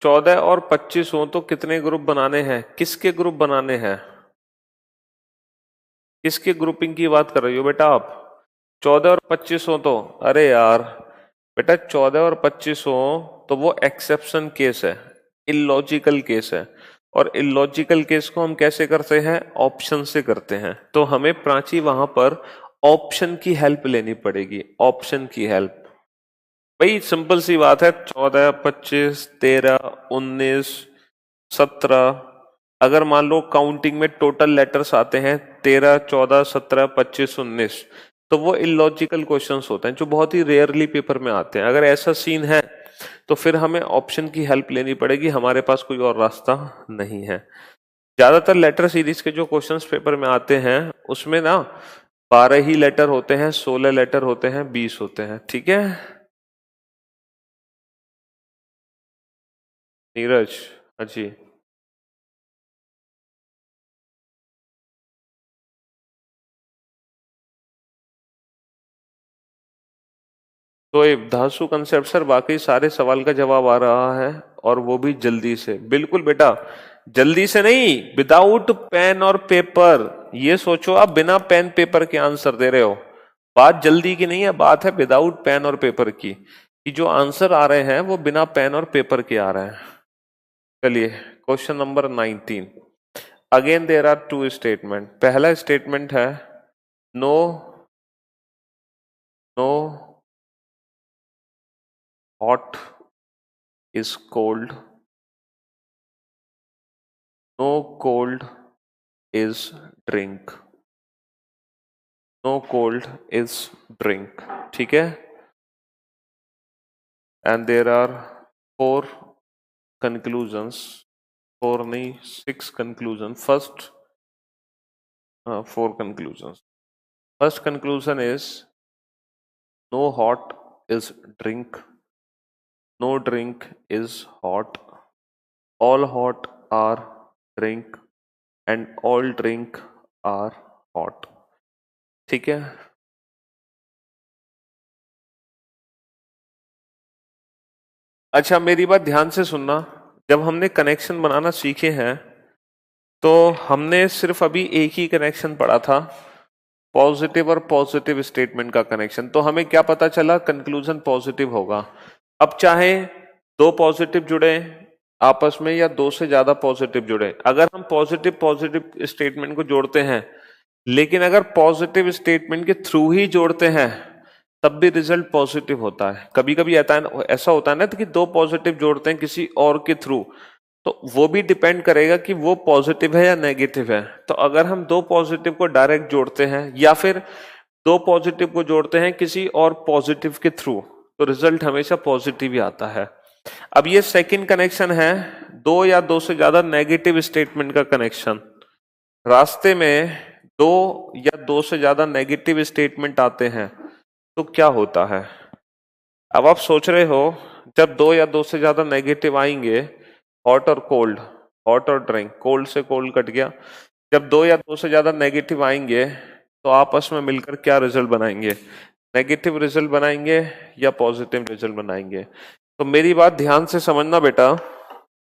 14 और 25 हो तो कितने ग्रुप बनाने हैं? किसके ग्रुप बनाने हैं? किसके ग्रुपिंग की बात कर रही हो बेटा आप? 14 और 25 हो तो, अरे यार बेटा 14 और 25 हो तो वो एक्सेप्शन केस है, इलॉजिकल केस है, और इलॉजिकल केस को हम कैसे करते हैं? ऑप्शन से करते हैं। तो हमें प्राची वहां पर ऑप्शन की हेल्प लेनी पड़ेगी, ऑप्शन की हेल्प। भाई सिंपल सी बात है, 14, 25, 13, 19, 17, अगर मान लो काउंटिंग में टोटल लेटर्स आते हैं 13, 14, 17, 25, 19, तो वो इलॉजिकल क्वेश्चंस होते हैं जो बहुत ही रेयरली पेपर में आते हैं। अगर ऐसा सीन है तो फिर हमें ऑप्शन की हेल्प लेनी पड़ेगी, हमारे पास कोई और रास्ता नहीं है। ज्यादातर लेटर सीरीज के जो क्वेश्चंस पेपर में आते हैं उसमें ना 12 ही लेटर होते हैं, 16 लेटर होते हैं, 20 होते हैं, ठीक है नीरज? हाँ जी। तो ये धांसू कंसेप्ट सर, वाकई सारे सवाल का जवाब आ रहा है, और वो भी जल्दी से। बिल्कुल बेटा, जल्दी से नहीं, विदाउट पेन और पेपर। ये सोचो आप बिना पेन पेपर के आंसर दे रहे हो, बात जल्दी की नहीं है, बात है विदाउट पेन और पेपर की, कि जो आंसर आ रहे हैं वो बिना पेन और पेपर के आ रहे हैं। चलिए question number 19। Again there are two statement. पहला स्टेटमेंट है no, no hot is cold, no cold is drink, no cold is drink, ठीक है। एंड देर आर 4 कंक्लूजन्स, 4 नहीं 6 conclusion. First 4 conclusions. First conclusion is no hot is drink, no drink is hot, all hot are drink and all drink are hot, ठीक है। अच्छा मेरी बात ध्यान से सुनना, जब हमने कनेक्शन बनाना सीखे हैं तो हमने सिर्फ अभी एक ही कनेक्शन पढ़ा था, पॉजिटिव और पॉजिटिव स्टेटमेंट का कनेक्शन। तो हमें क्या पता चला? कंक्लूजन पॉजिटिव होगा। अब चाहे दो पॉजिटिव जुड़े आपस में या दो से ज्यादा पॉजिटिव जुड़े, अगर हम पॉजिटिव पॉजिटिव स्टेटमेंट को जोड़ते हैं, लेकिन अगर पॉजिटिव स्टेटमेंट के थ्रू ही जोड़ते हैं तब भी रिजल्ट पॉजिटिव होता है। कभी कभी ऐसा होता है ना कि दो पॉजिटिव जोड़ते हैं किसी और के थ्रू, तो वो भी डिपेंड करेगा कि वो पॉजिटिव है या नेगेटिव है। तो अगर हम दो पॉजिटिव को डायरेक्ट जोड़ते हैं या फिर दो पॉजिटिव को जोड़ते हैं किसी और पॉजिटिव के थ्रू, तो रिजल्ट हमेशा पॉजिटिव ही आता है। अब ये सेकंड कनेक्शन है दो या दो से ज्यादा नेगेटिव स्टेटमेंट का कनेक्शन, रास्ते में दो या दो से ज्यादा नेगेटिव स्टेटमेंट आते हैं तो क्या होता है? अब आप सोच रहे हो जब दो या दो से ज्यादा नेगेटिव आएंगे, हॉट और कोल्ड, हॉट और ड्रिंक, कोल्ड से कोल्ड कट गया, जब दो या दो से ज्यादा नेगेटिव आएंगे तो आपस में मिलकर क्या रिजल्ट बनाएंगे? नेगेटिव रिजल्ट बनाएंगे या पॉजिटिव रिजल्ट बनाएंगे? तो मेरी बात ध्यान से समझना बेटा,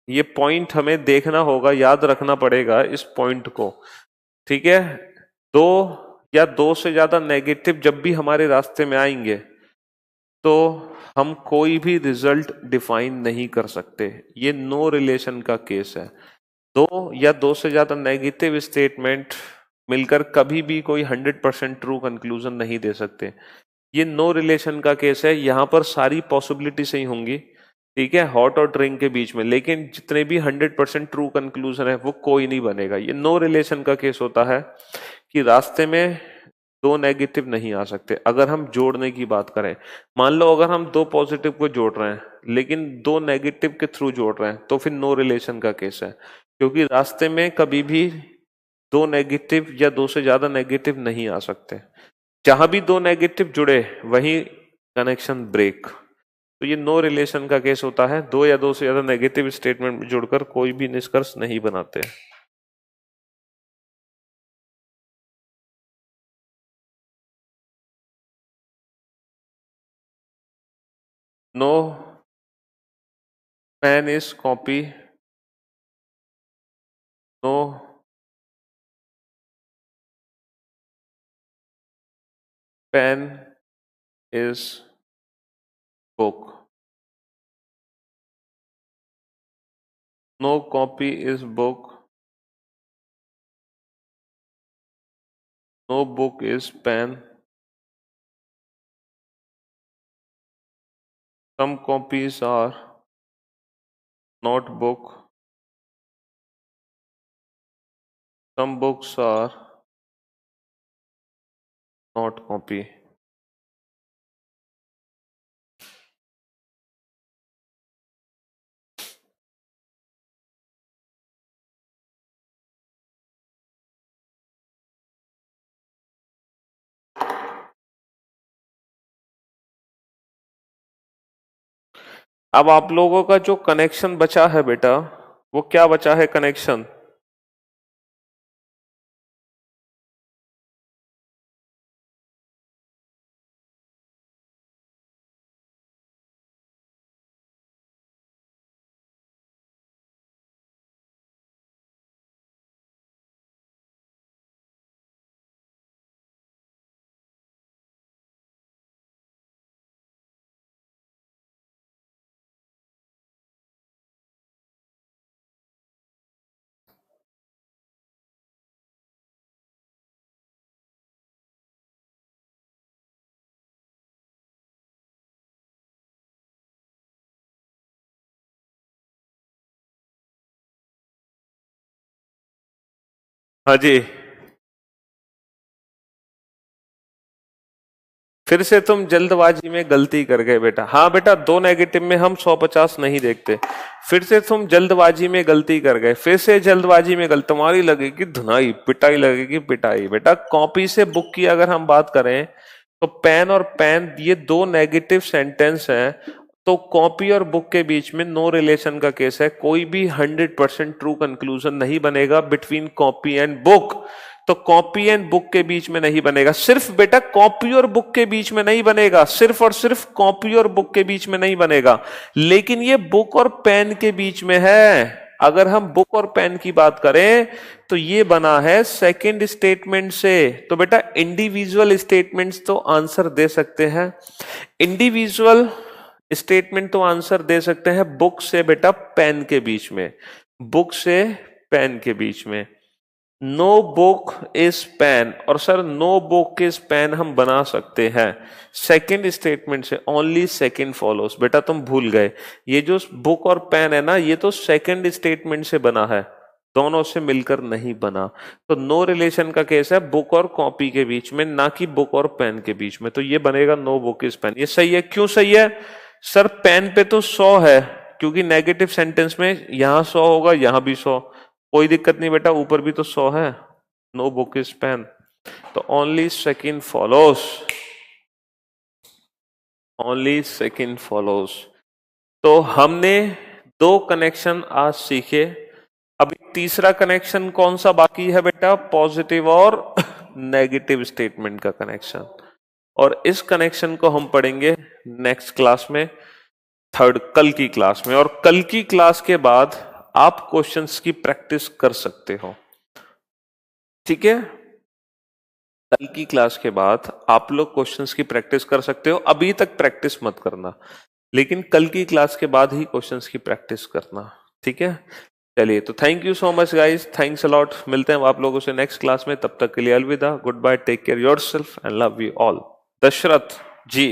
ये पॉइंट हमें देखना होगा, याद रखना पड़ेगा इस पॉइंट को, ठीक है? दो या दो से ज्यादा नेगेटिव जब भी हमारे रास्ते में आएंगे तो हम कोई भी रिजल्ट डिफाइन नहीं कर सकते, ये नो रिलेशन का केस है। दो या दो से ज्यादा नेगेटिव स्टेटमेंट मिलकर कभी भी कोई 100% ट्रू कंक्लूजन नहीं दे सकते, ये नो रिलेशन का केस है। यहां पर सारी पॉसिबिलिटी सही होंगी, ठीक है, हॉट और ड्रिंक के बीच में, लेकिन जितने भी 100% ट्रू कंक्लूजन है वो कोई नहीं बनेगा। ये नो रिलेशन का केस होता है कि रास्ते में दो नेगेटिव नहीं आ सकते। अगर हम जोड़ने की बात करें, मान लो अगर हम दो पॉजिटिव को जोड़ रहे हैं लेकिन दो नेगेटिव के थ्रू जोड़ रहे हैं तो फिर नो रिलेशन का केस है, क्योंकि रास्ते में कभी भी दो नेगेटिव या दो से ज्यादा नेगेटिव नहीं आ सकते। जहां भी दो नेगेटिव जुड़े वहीं कनेक्शन ब्रेक। तो ये नो रिलेशन का केस होता है, दो या दो से ज्यादा नेगेटिव स्टेटमेंट जुड़कर कोई भी निष्कर्ष नहीं बनाते। No pen is copy, no pen is book, no copy is book, no book is pen, some copies are not book, some books are not copy। अब आप लोगों का जो कनेक्शन बचा है बेटा, वो क्या बचा है कनेक्शन? हाँ जी, फिर से तुम जल्दबाजी में गलती कर गए बेटा। हाँ बेटा, दो नेगेटिव में हम 150 नहीं देखते, फिर से तुम जल्दबाजी में गलती कर गए, फिर से जल्दबाजी में गलती, तुम्हारी लगेगी धुनाई, पिटाई लगेगी पिटाई। बेटा कॉपी से बुक की अगर हम बात करें तो पेन और पेन ये दो नेगेटिव सेंटेंस हैं, तो कॉपी और बुक के बीच में नो रिलेशन का केस है, कोई भी 100% ट्रू कंक्लूजन नहीं बनेगा बिटवीन कॉपी एंड बुक। तो कॉपी एंड बुक के बीच में नहीं बनेगा, सिर्फ बेटा कॉपी और बुक के बीच में नहीं बनेगा, सिर्फ और सिर्फ कॉपी और बुक के बीच में नहीं बनेगा, लेकिन ये बुक और पेन के बीच में है। अगर हम बुक और पेन की बात करें तो ये बना है सेकंड स्टेटमेंट से। तो बेटा इंडिविजुअल स्टेटमेंट्स तो आंसर दे सकते हैं, इंडिविजुअल स्टेटमेंट तो आंसर दे सकते हैं बुक से बेटा पेन के बीच में, बुक से पेन के बीच में। नो बुक इज पेन, और sir no book is pen हम बना सकते हैं सेकंड स्टेटमेंट से, ओनली सेकंड फॉलोस। बेटा तुम भूल गए, ये जो बुक और पेन है ना, ये तो सेकंड स्टेटमेंट से बना है, दोनों से मिलकर नहीं बना। तो नो रिलेशन का केस है बुक और कॉपी के बीच में, ना कि बुक और पेन के बीच में। तो ये बनेगा नो बुक इज पेन। ये सही है, क्यों सही है? सर पेन पे तो 100 है, क्योंकि नेगेटिव सेंटेंस में यहां 100 होगा, यहां भी 100, कोई दिक्कत नहीं बेटा, ऊपर भी तो 100 है। नो बुक इज पेन, तो only second follows, only second follows. तो हमने 2 कनेक्शन आज सीखे। अभी तीसरा कनेक्शन कौन सा बाकी है बेटा? पॉजिटिव और नेगेटिव स्टेटमेंट का कनेक्शन, और इस कनेक्शन को हम पढ़ेंगे नेक्स्ट क्लास में, कल की क्लास में। और कल की क्लास के बाद आप क्वेश्चंस की प्रैक्टिस कर सकते हो, ठीक है? कल की क्लास के बाद आप लोग क्वेश्चंस की प्रैक्टिस कर सकते हो, अभी तक प्रैक्टिस मत करना, लेकिन कल की क्लास के बाद ही क्वेश्चंस की प्रैक्टिस करना, ठीक है? चलिए, तो thank you so much guys, thanks a lot. मिलते हैं आप लोगों से नेक्स्ट क्लास में, तब तक के लिए अलविदा, good bye, take care yourself and love you all. Dasharath ji.